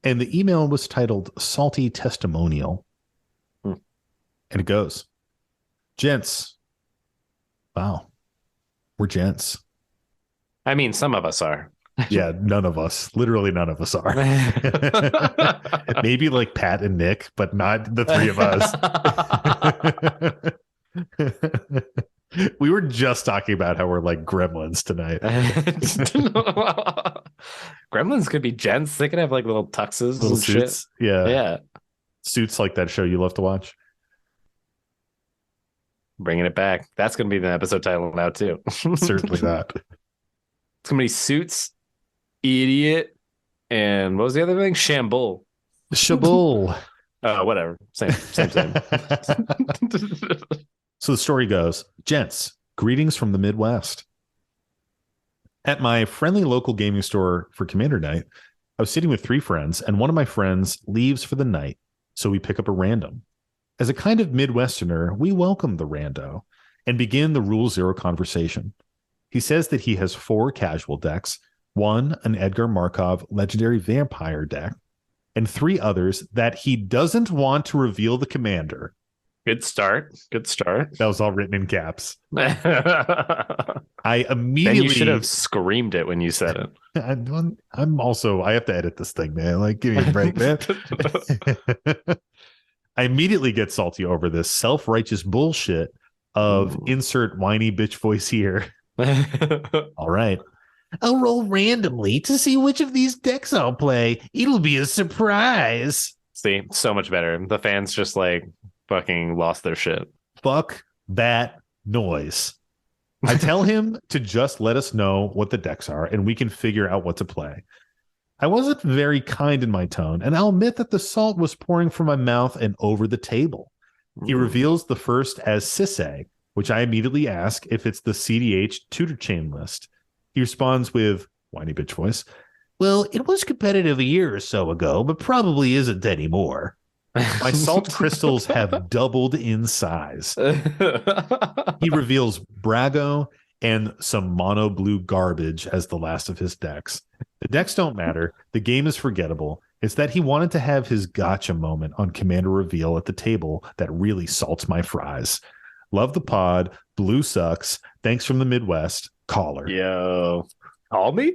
And the email was titled Salty Testimonial. And it goes, Gents. Wow. We're gents. I mean, some of us are. Yeah, none of us. Literally none of us are. Maybe like Pat and Nick, but not the three of us. We were just talking about how we're like gremlins tonight. Gremlins could be gents. They could have like little tuxes, little suits. Shit. Yeah. Suits like that show you love to watch. Bringing it back. That's going to be the episode title now too. Certainly not. It's going to be Suits, Idiot, and what was the other thing? Shamble. Whatever. Same. So the story goes, Gents, greetings from the Midwest. At my friendly local gaming store for Commander Night, I was sitting with 3 friends, and one of my friends leaves for the night, so we pick up a random. As a kind of Midwesterner, we welcome the rando and begin the Rule Zero conversation. He says that he has 4 casual decks, 1 an Edgar Markov legendary vampire deck, and 3 others that he doesn't want to reveal the commander. Good start. That was all written in caps. I immediately. Then you should have screamed it when you said it. I'm also. I have to edit this thing, man. Like, give me a break, man. I immediately get salty over this self-righteous bullshit of insert whiny bitch voice here. All right. I'll roll randomly to see which of these decks I'll play. It'll be a surprise. See, so much better. The fans just like fucking lost their shit. Fuck that noise. I tell him to just let us know what the decks are and we can figure out what to play. I wasn't very kind in my tone, and I'll admit that the salt was pouring from my mouth and over the table. He reveals the first as Sisse, which I immediately ask if it's the CDH tutor chain list. He responds with whiny bitch voice, well, it was competitive a year or so ago, but probably isn't anymore. My salt crystals have doubled in size. He reveals Brago and some mono blue garbage as the last of his decks. The decks don't matter. The game is forgettable, It's that he wanted to have his gotcha moment on Commander Reveal at the table that really salts my fries. Love the pod. Blue sucks. Thanks from the Midwest. Caller. Yo, call me?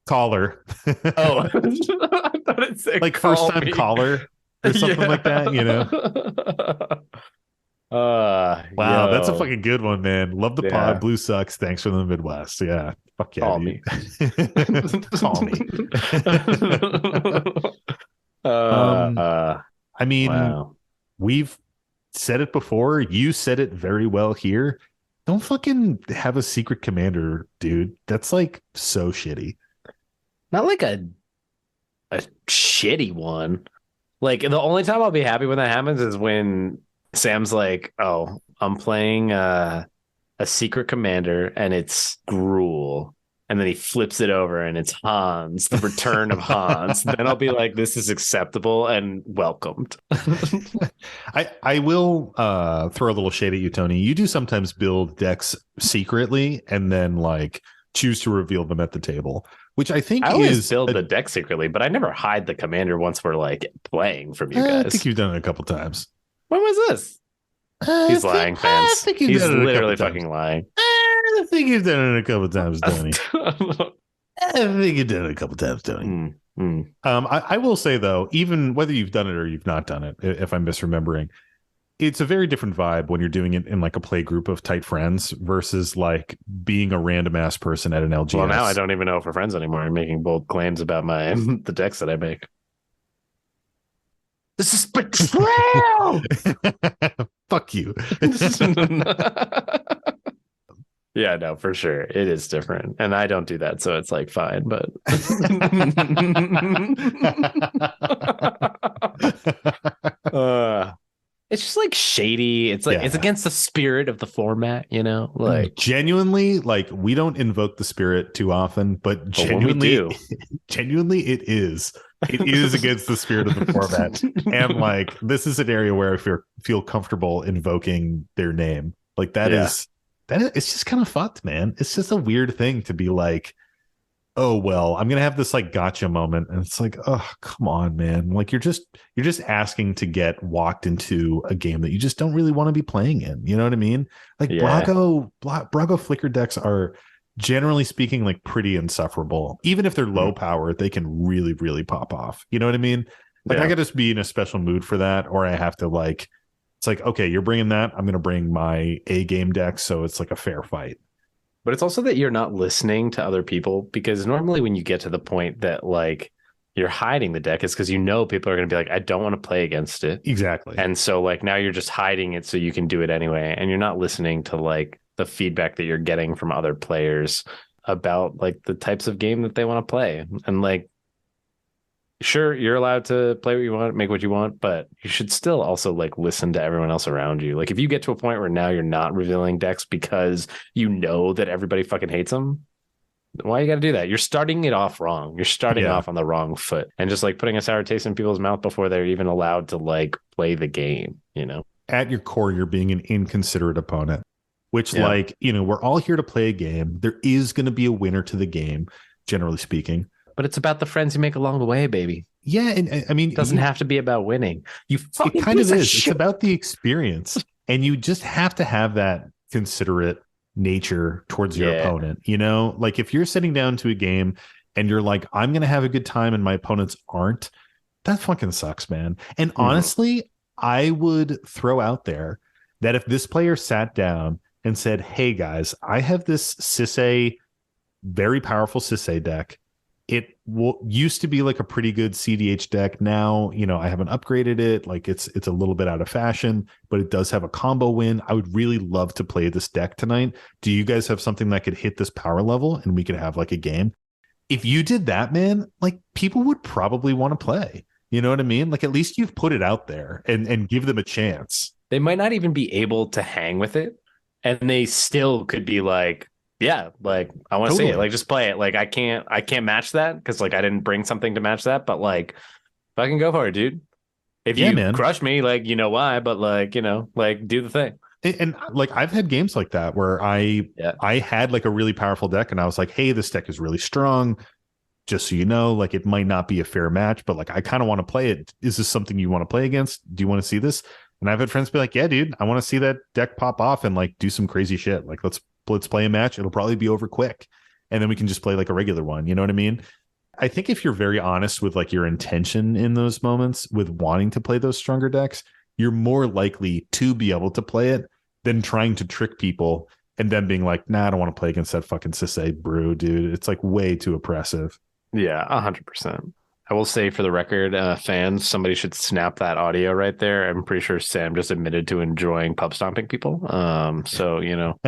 Caller. Oh, I thought it said like call first time me. caller or something like that, you know? Wow, that's a fucking good one, man. Love the pod. Blue sucks. Thanks from the Midwest. Yeah. Fuck yeah, call dude. me. Call me. I mean, wow. We've said it before. You said it very well here. Don't fucking have a secret commander, dude. That's like so shitty. Not like a shitty one. Like the only time I'll be happy when that happens is when Sam's like, "Oh, I'm playing a secret commander and it's Gruul." And then he flips it over and it's Hans, the return of Hans. Then I'll be like, this is acceptable and welcomed. I will throw a little shade at you, Tony. You do sometimes build decks secretly and then like choose to reveal them at the table, which I think I always build the deck secretly, but I never hide the commander once we're like playing from you guys. I think you've done it a couple times. When was this? He's lying, fans. I think he's literally fucking lying. I think you've done it a couple times, Tony. I think you've done it a couple times, Tony. I will say, though, even whether you've done it or you've not done it, if I'm misremembering, it's a very different vibe when you're doing it in like a play group of tight friends versus like being a random ass person at an LGS. Well, now I don't even know if we're friends anymore. I'm making bold claims about the decks that I make. This is betrayal. Fuck you. Yeah, no, for sure. It is different. And I don't do that, so it's like fine, but it's just like shady. It's like it's against the spirit of the format, you know? Like genuinely, like we don't invoke the spirit too often, but genuinely it is. It is against the spirit of the format. And like this is an area where I feel comfortable invoking their name. Like that is it's just kind of fucked, man. It's just a weird thing to be like, oh well, I'm gonna have this like gotcha moment, and it's like, oh come on, man. Like you're just asking to get walked into a game that you just don't really want to be playing in. You know what I mean? Like Brago flicker decks are generally speaking like pretty insufferable. Even if they're low power, they can really, really pop off. You know what I mean? Like I gotta just be in a special mood for that, or I have to like, it's like, okay, you're bringing that, I'm gonna bring my A game deck, so it's like a fair fight. But it's also that you're not listening to other people, because normally when you get to the point that like you're hiding the deck, is because you know people are going to be like, I don't want to play against it. Exactly. And so like now you're just hiding it so you can do it anyway. And you're not listening to like the feedback that you're getting from other players about like the types of game that they want to play. And like, sure, you're allowed to play what you want, make what you want, but you should still also like listen to everyone else around you. Like if you get to a point where now you're not revealing decks because you know that everybody fucking hates them, why you got to do that? You're starting it off wrong. You're starting off on the wrong foot and just like putting a sour taste in people's mouth before they're even allowed to like play the game, you know? At your core, you're being an inconsiderate opponent, which like, you know, we're all here to play a game. There is going to be a winner to the game, generally speaking. But it's about the friends you make along the way, baby. Yeah, and I mean, it doesn't have to be about winning. You fucking it kind of is. Shit. It's about the experience, and you just have to have that considerate nature towards your opponent. You know, like if you're sitting down to a game and you're like, I'm going to have a good time, and my opponents aren't, that fucking sucks, man. And honestly, I would throw out there that if this player sat down and said, "Hey guys, I have this Sisay, very powerful Sisay deck. It used to be like a pretty good CDH deck. Now, you know, I haven't upgraded it. Like it's a little bit out of fashion, but it does have a combo win. I would really love to play this deck tonight. Do you guys have something that could hit this power level and we could have like a game?" If you did that, man, like people would probably want to play. You know what I mean? Like at least you've put it out there and give them a chance. They might not even be able to hang with it, and they still could be like, yeah, like I want to see it. Like just play it. Like I can't match that because like I didn't bring something to match that. But like, fucking go for it, dude. If you crush me, like you know why, but like you know, like do the thing. And like I've had games like that where I had like a really powerful deck, and I was like, hey, this deck is really strong. just so you know, like it might not be a fair match, but like I kind of want to play it. Is this something you want to play against? Do you want to see this? And I've had friends be like, yeah, dude, I want to see that deck pop off and like do some crazy shit. Like let's play a match. It'll probably be over quick. And then we can just play like a regular one. You know what I mean? I think if you're very honest with like your intention in those moments with wanting to play those stronger decks, you're more likely to be able to play it than trying to trick people and then being like, nah, I don't want to play against that fucking Sisay brew, dude. It's like way too oppressive. Yeah, 100%. I will say for the record, fans, somebody should snap that audio right there. I'm pretty sure Sam just admitted to enjoying pub stomping people. So, you know,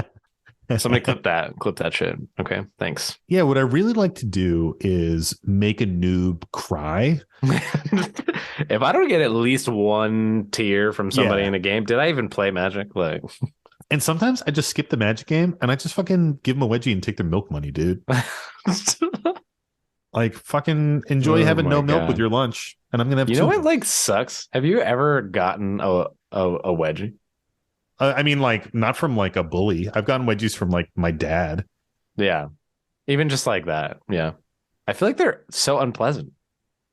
somebody clip that shit. Okay, thanks. Yeah, what I really like to do is make a noob cry. If I don't get at least one tear from somebody in a game, did I even play Magic? Like, and sometimes I just skip the Magic game and I just fucking give them a wedgie and take their milk money, dude. Like fucking enjoy having no milk with your lunch, and I'm gonna have. You know what like sucks? Have you ever gotten a wedgie? I mean, like not from like a bully. I've gotten wedgies from like my dad. Yeah, even just like that. Yeah, I feel like they're so unpleasant.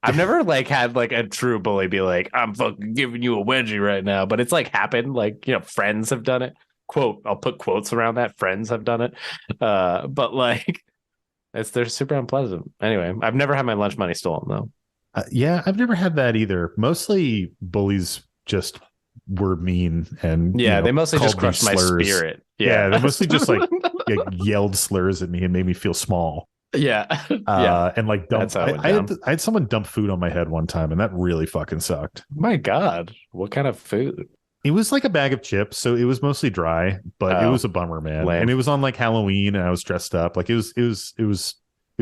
I've never like had like a true bully be like, "I'm fucking giving you a wedgie right now," but it's like happened. Like, you know, friends have done it. Quote, I'll put quotes around that. Friends have done it. But like. They're super unpleasant. Anyway, I've never had my lunch money stolen though. Yeah, I've never had that either. Mostly bullies just were mean and they mostly just crushed my spirit. Yeah, they mostly just like yelled slurs at me and made me feel small. Yeah, and like dump. I had someone dump food on my head one time, and that really fucking sucked. My God, what kind of food? It was like a bag of chips, so it was mostly dry, but it was a bummer, man. Lame. And it was on like Halloween, and I was dressed up. Like it was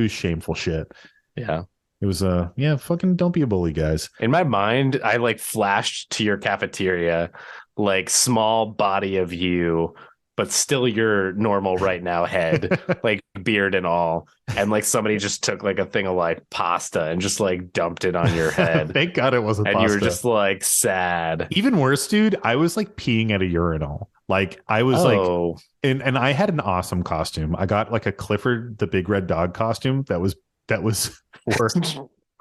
shameful shit. Yeah. It was fucking don't be a bully, guys. In my mind, I like flashed to your cafeteria, like small body of you, but still your normal right now head, like beard and all. And like somebody just took like a thing of like pasta and just like dumped it on your head. Thank God it wasn't and pasta. You were just like sad. Even worse, dude, I was like peeing at a urinal. Like I was like, and I had an awesome costume. I got like a Clifford the Big Red Dog costume that was for.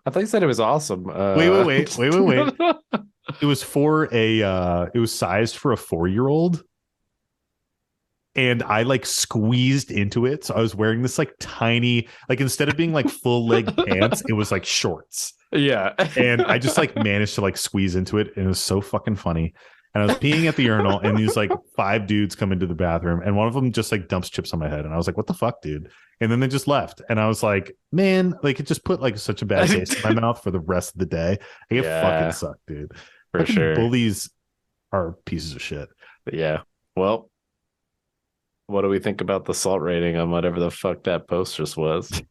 I thought you said it was awesome. Wait. It was for it was sized for a 4-year-old. And I like squeezed into it. So I was wearing this like tiny, like instead of being like full leg pants, it was like shorts. Yeah. And I just like managed to like squeeze into it. And it was so fucking funny. And I was peeing at the urinal and these like 5 dudes come into the bathroom and one of them just like dumps chips on my head. And I was like, what the fuck, dude? And then they just left. And I was like, man, like it just put like such a bad taste in my mouth for the rest of the day. Like, it fucking sucked, dude. For fucking sure. Bullies are pieces of shit. But yeah. Well, what do we think about the salt rating on whatever the fuck that post just was?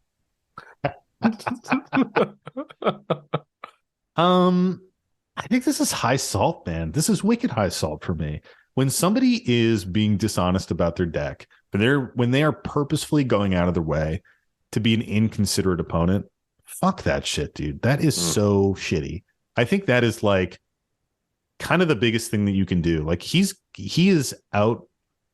I think this is high salt, man. This is wicked high salt for me. When somebody is being dishonest about their deck, when they are purposefully going out of their way to be an inconsiderate opponent, fuck that shit, dude. That is so shitty. I think that is like kind of the biggest thing that you can do. Like he is out.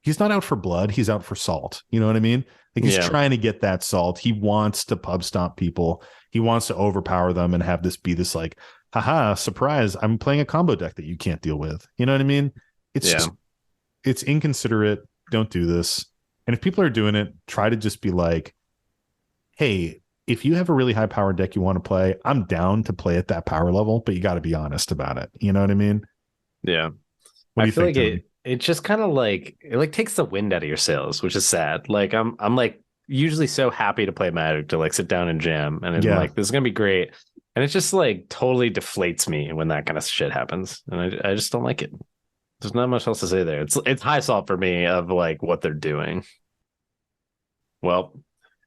He's not out for blood. He's out for salt. You know what I mean? Like he's trying to get that salt. He wants to pub stomp people. He wants to overpower them and have this be this like, haha, surprise. I'm playing a combo deck that you can't deal with. You know what I mean? It's just, it's inconsiderate. Don't do this. And if people are doing it, try to just be like, hey, if you have a really high power deck you want to play, I'm down to play at that power level, but you got to be honest about it. You know what I mean? Yeah. What do you think? Like it just kind of like it like takes the wind out of your sails, which is sad. Like I'm like usually so happy to play Magic to like sit down and jam, and it's like this is gonna be great, and it just like totally deflates me when that kind of shit happens, and I just don't like it. There's not much else to say there. It's high salt for me of like what they're doing. Well,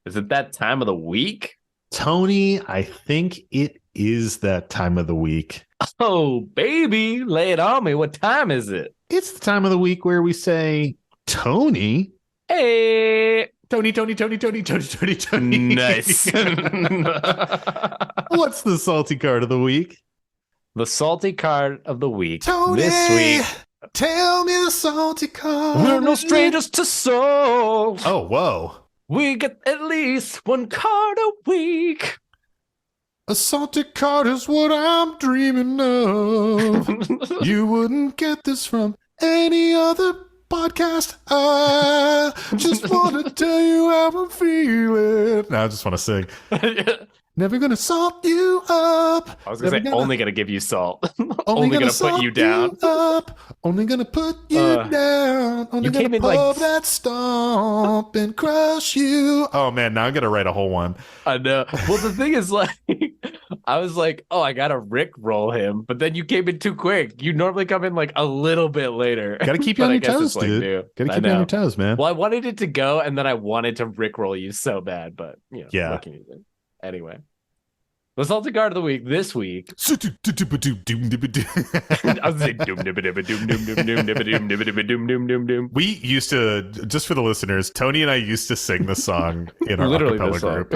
is it that time of the week? Tony, I think it is that time of the week. Oh, baby, lay it on me. What time is it? It's the time of the week where we say, Tony. Hey. Tony. Nice. What's the salty card of the week? The salty card of the week. Tony, this week. Tell me the salty card. We're no strangers to salt. Oh, whoa. We get at least one card a week. A salty card is what I'm dreaming of. You wouldn't get this from any other podcast. I just want to tell you how I'm feeling. No, I just want to sing. Never gonna salt you up. I was gonna say only gonna give you salt. Only gonna put you down. up. Only gonna put you down. Only you gonna came in pub that stomp and crush you. Oh man, now I'm gonna write a whole one. I know. Well, the thing is, like, I was like, oh, I gotta Rick roll him, but then you came in too quick. You normally come in like a little bit later. Gotta keep you on your toes, dude. Gotta keep you on your toes, man. Well, I wanted it to go, and then I wanted to Rick roll you so bad, but yeah. What can you do? Anyway. The salty card of the week this week. I was saying We used to, just for the listeners, Tony and I used to sing the song in our acapella group.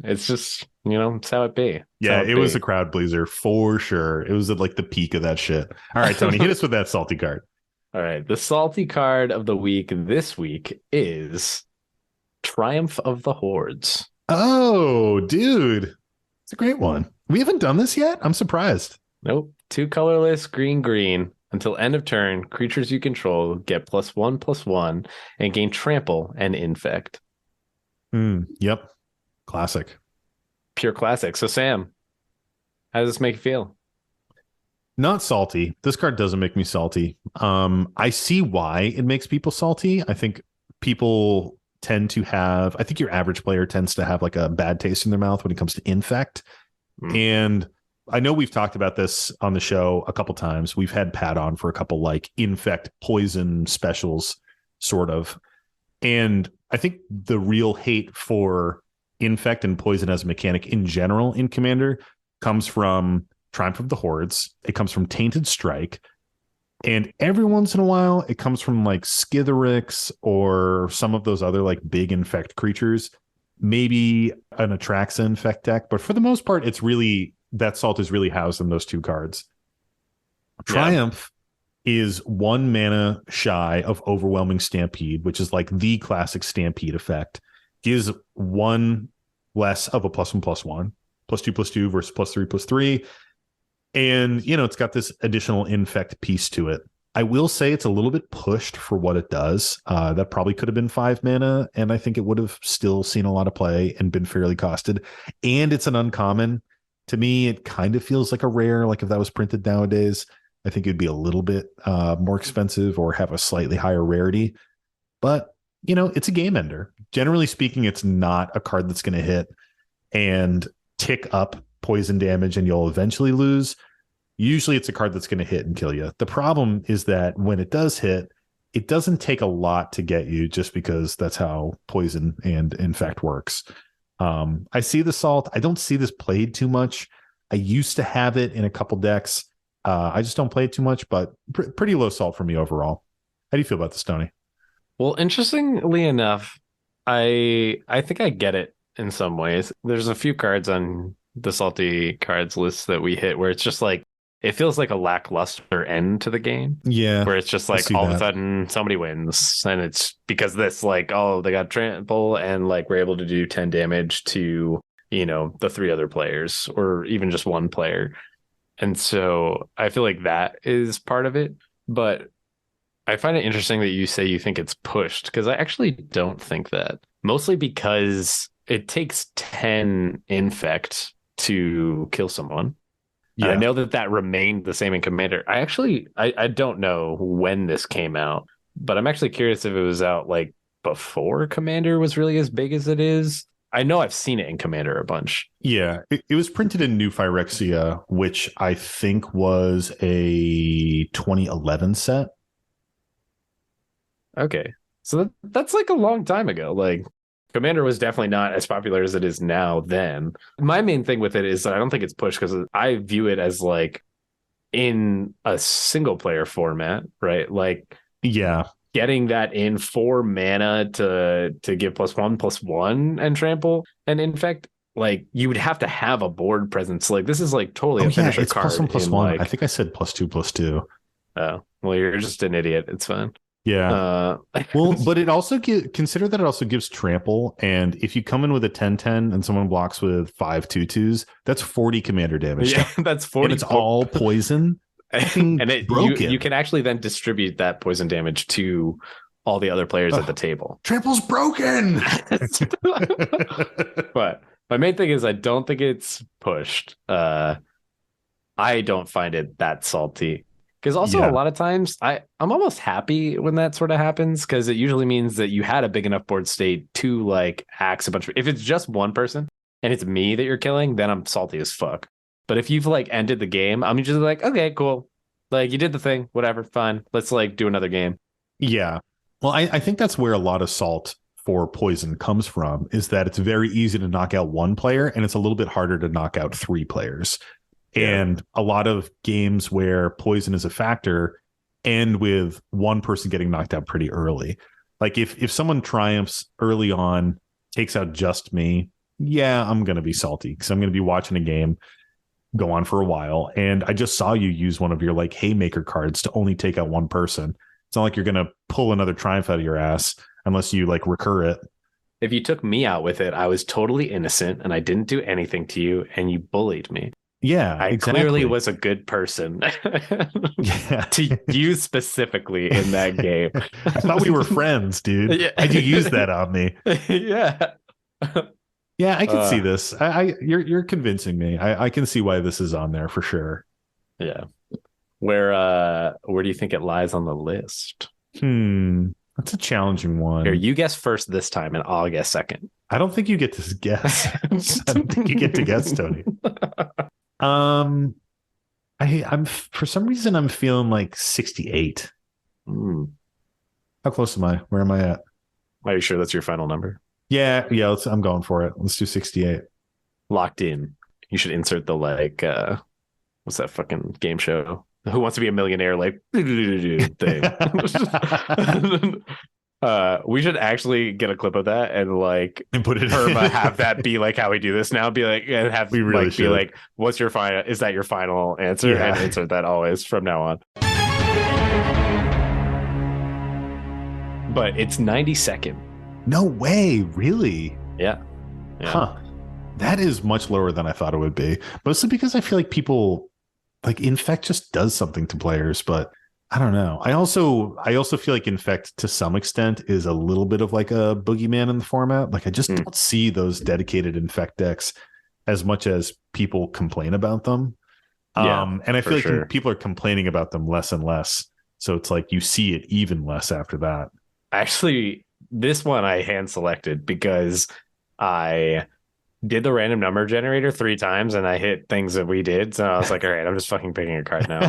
It's just, it's how it be. Yeah, it was a crowd pleaser for sure. It was at like the peak of that shit. All right, Tony, hit us with that salty card. All right, the salty card of the week this week is Triumph of the Hordes. Oh, dude. It's a great one. We haven't done this yet? I'm surprised. Nope. 2 colorless, green. Until end of turn, creatures you control get +1/+1 and gain trample and infect. Yep. Classic. Pure classic. So, Sam, how does this make you feel? Not salty. This card doesn't make me salty. I see why it makes people salty. I think people tend to have, I think your average player tends to have like a bad taste in their mouth when it comes to infect. And I know we've talked about this on the show a couple times. We've had Pat on for a couple like infect poison specials, sort of. And I think the real hate for infect and poison as a mechanic in general in Commander comes from Triumph of the Hordes. It comes from Tainted Strike. And every once in a while, it comes from like Skitherix or some of those other like big infect creatures, maybe an Atraxa infect deck. But for the most part, it's really, that salt is really housed in those 2 cards. Triumph is 1 mana shy of Overwhelming Stampede, which is like the classic Stampede effect. Gives 1 less of a +1/+1, +2/+2 versus +3/+3. And, it's got this additional infect piece to it. I will say it's a little bit pushed for what it does. That probably could have been 5 mana, and I think it would have still seen a lot of play and been fairly costed. And it's an uncommon. To me, it kind of feels like a rare, like if that was printed nowadays, I think it'd be a little bit more expensive or have a slightly higher rarity. But, it's a game ender. Generally speaking, it's not a card that's going to hit and tick up poison damage and you'll eventually lose. Usually it's a card that's going to hit and kill you. The problem is that when it does hit, it doesn't take a lot to get you just because that's how poison and infect works. I see the salt. I don't see this played too much. I used to have it in a couple decks. I just don't play it too much, but pretty low salt for me overall. How do you feel about this, Tony? Well, interestingly enough, I think I get it in some ways. There's a few cards on the salty cards list that we hit where it's just like, it feels like a lackluster end to the game. Yeah. Where it's just like all of a sudden somebody wins and it's because this like, oh, they got trample and like we're able to do 10 damage to, the 3 other players or even just 1 player. And so I feel like that is part of it. But I find it interesting that you say you think it's pushed because I actually don't think that. Mostly because it takes 10 infect to kill someone. Yeah. And I know that remained the same in Commander. I don't know when this came out, but I'm actually curious if it was out like before Commander was really as big as it is. I know I've seen it in Commander a bunch. Yeah, it was printed in New Phyrexia, which I think was a 2011 set. Okay, so that's like a long time ago. Like Commander was definitely not as popular as it is now then. My main thing with it is that I don't think it's pushed because I view it as like in a single player format, right? Like, yeah, getting that in 4 mana to give +1/+1 and trample and infect. Like you would have to have a board presence. Like this is like totally a finisher it's card. +1/+1. Like, I think I said +2/+2. Oh, well, you're just an idiot. It's fine. Yeah. Uh, Well, but it also consider that it also gives trample. And if you come in with a 10-10 and someone blocks with 5/2/2s, that's 40 commander damage. yeah, that's And 40. it's all poison. Fucking And you broken. can actually then distribute that poison damage to all the other players at the table. Trample's broken. But my main thing is I don't think it's pushed. I don't find it that salty. Because also Yeah. a lot of times I'm almost happy when that sort of happens, because it usually means that you had a big enough board state to like axe a bunch of, if it's just one person and it's me that you're killing, then I'm salty as fuck. But if you've like ended the game, I'm just like, okay, cool. Like you did the thing, whatever, fine. Let's like do another game. Yeah. Well, I think that's where a lot of salt for poison comes from, is that it's very easy to knock out one player and it's a little bit harder to knock out three players. Yeah. And a lot of games where poison is a factor end with one person getting knocked out pretty early. Like if someone triumphs early on, takes out just me, yeah, I'm going to be salty because I'm going to be watching a game go on for a while. And I just saw you use one of your like haymaker cards to only take out one person. It's not like you're going to pull another triumph out of your ass unless you like recur it. If you took me out with it, I was totally innocent and I didn't do anything to you and you bullied me. Yeah, I exactly. clearly was a good person Yeah. to you specifically in that game. I thought we were friends, dude. Yeah. Why'd you use that on me? Yeah. Yeah, I can see this. You're convincing me. I can see why this is on there for sure. Yeah. Where do you think it lies on the list? That's a challenging one. Here, you guess first this time and I'll guess second. I don't think you get to guess. I don't think you get to guess, Tony. I'm for some reason I'm feeling like 68. How close am I? Where am I at? Are you sure that's your final number? Yeah. I'm going for it. Let's do 68. Locked in. You should insert the like what's that fucking game show? Who Wants to Be a Millionaire like thing. We should actually get a clip of that and like And put it have that be like how we do this now. Be like, and have we really like, be like, what's your final? Is that your final answer? Yeah. And insert that always from now on. But it's 92nd. No way, really? Yeah. Huh. That is much lower than I thought it would be. Mostly because I feel like people like Infect just does something to players, but I don't know. I also feel like Infect to some extent is a little bit of like a boogeyman in the format. Like I just don't see those dedicated Infect decks as much as people complain about them. And I feel like people are complaining about them less and less. So it's like you see it even less after that. Actually, this one I hand selected because I did the random number generator 3 times and I hit things that we did. So I was like, all right, I'm just fucking picking a card now.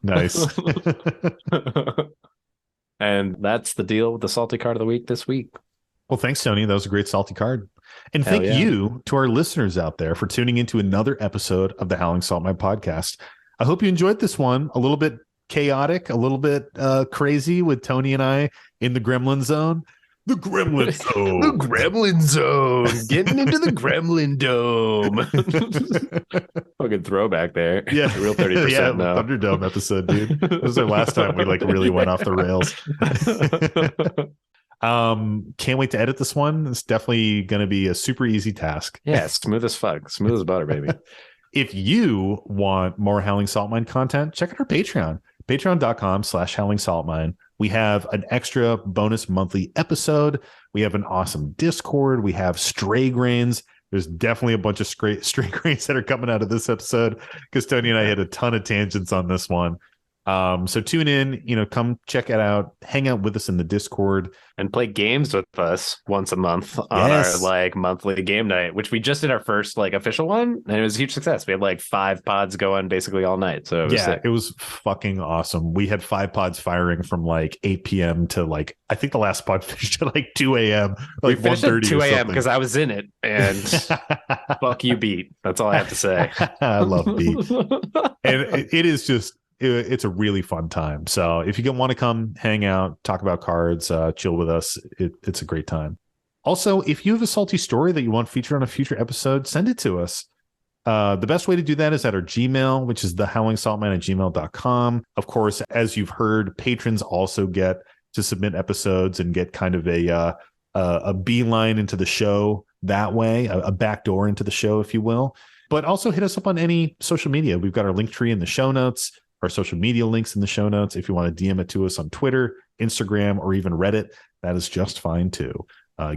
Nice. And that's the deal with the salty card of the week this week. Well, thanks, Tony. That was a great salty card. And Hell thank yeah. you to our listeners out there for tuning into another episode of the Howling Salt Mine podcast. I hope you enjoyed this one. A little bit chaotic, a little bit crazy with Tony and I in the Gremlin Zone. The Gremlin Zone. The Gremlin Zone. Getting into the Gremlin Dome. Fucking throwback there. Yeah. Real 30% Yeah, now. Thunderdome episode, dude. This was our last time we like really went off the rails. Can't wait to edit this one. It's definitely going to be a super easy task. Yeah, smooth as fuck. Smooth as butter, baby. If you want more Howling Salt Mine content, check out our Patreon. Patreon.com/Howling Salt Mine. We have an extra bonus monthly episode. We have an awesome Discord. We have Stray Grains. There's definitely a bunch of stray grains that are coming out of this episode because Tony and I had a ton of tangents on this one. So tune in, come check it out, hang out with us in the Discord. And play games with us once a month on Yes. our like monthly game night, which we just did our first like official one, and it was a huge success. We had like 5 pods going basically all night. So it was sick. It was fucking awesome. We had 5 pods firing from like 8 p.m. to like, I think the last pod finished at like 2 a.m. We Like finished at 1:30 2 or a.m. something. because I was in it, and fuck you, beat. That's all I have to say. I love beat. And it is just, it's a really fun time. So if you want to come hang out, talk about cards, chill with us, it's a great time. Also, if you have a salty story that you want featured on a future episode, send it to us. The best way to do that is at our Gmail, which is thehowlingsaltman@gmail.com. Of course, as you've heard, patrons also get to submit episodes and get kind of a beeline into the show that way, a back door into the show, if you will. But also hit us up on any social media. We've got our link tree in the show notes, our social media links in the show notes. If you want to DM it to us on Twitter, Instagram, or even Reddit, that is just fine too.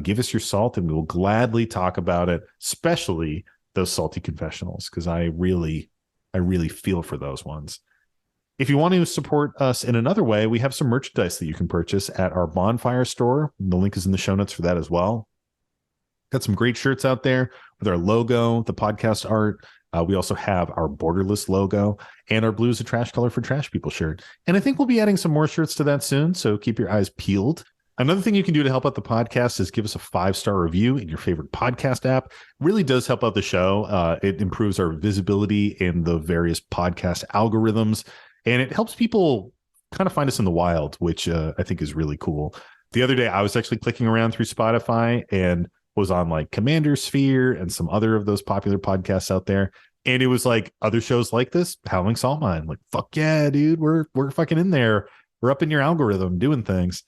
Give us your salt and we will gladly talk about it, especially those salty confessionals, because I really feel for those ones. If you want to support us in another way, we have some merchandise that you can purchase at our Bonfire store. The link is in the show notes for that as well. Got some great shirts out there with our logo, the podcast art. We also have our Borderless logo and our Blue is a Trash Color for Trash People shirt. And I think we'll be adding some more shirts to that soon, so keep your eyes peeled. Another thing you can do to help out the podcast is give us a 5-star review in your favorite podcast app. It really does help out the show. It improves our visibility in the various podcast algorithms, and it helps people kind of find us in the wild, which I think is really cool. The other day, I was actually clicking around through Spotify and was on like Commander Sphere and some other of those popular podcasts out there. And it was like other shows like this, Howling Salt Mine. Like, fuck yeah, dude, we're fucking in there. We're up in your algorithm doing things.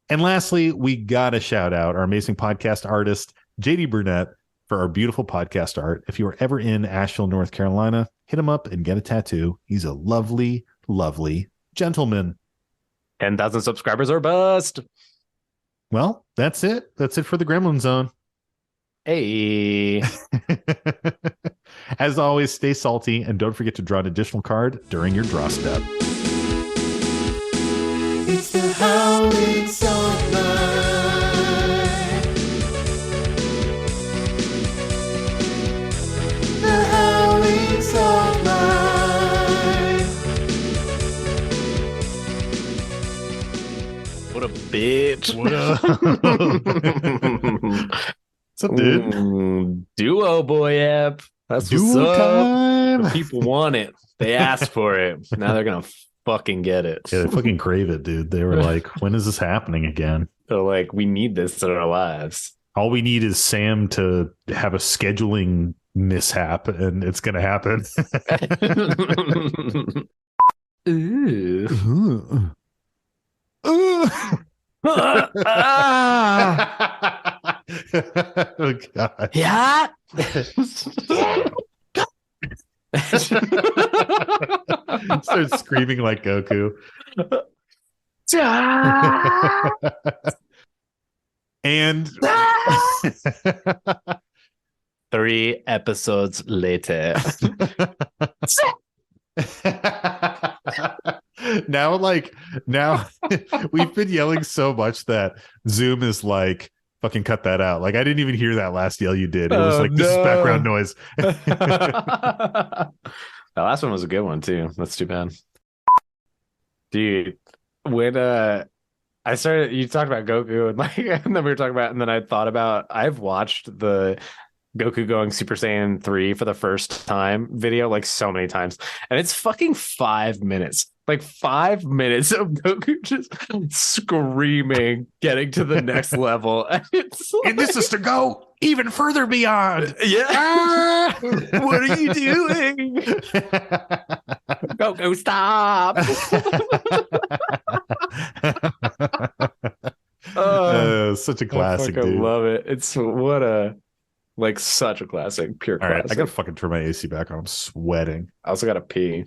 And lastly, we got to shout out our amazing podcast artist, JD Burnett, for our beautiful podcast art. If you are ever in Asheville, North Carolina, hit him up and get a tattoo. He's a lovely, lovely gentleman. 10,000 subscribers or bust. Well, that's it. That's it for the Gremlin Zone. Hey. As always, stay salty and don't forget to draw an additional card during your draw step. It's the Howling Salt Mine. The Howling Salt Mine. What a bitch. What up? What's up, dude? Duo boy app. That's what's Duo up. time. The people want it. They asked for it. Now they're gonna fucking get it. Yeah, they fucking crave it, dude. They were like, when is this happening again? They're like, we need this in our lives. All we need is Sam to have a scheduling mishap and it's going to happen. Ooh. Oh, God. Yeah. Starts screaming like Goku. And 3 episodes later. now we've been yelling so much that Zoom is like, fucking cut that out. Like, I didn't even hear that last yell you did. It was like, this is background noise. The last one was a good one too. That's too bad. Dude, when I started, you talked about Goku and like, and then we were talking about, and then I thought about, I've watched the Goku going Super Saiyan 3 for the first time video like so many times, and it's fucking 5 minutes. Like 5 minutes of Goku just screaming, getting to the next level. And it's like, And this is to go even further beyond. yeah. What are you doing? Goku, stop. Such a classic, I dude. love it. It's what a like such a classic, pure All right, classic. I gotta fucking turn my AC back on. I'm sweating. I also got to pee.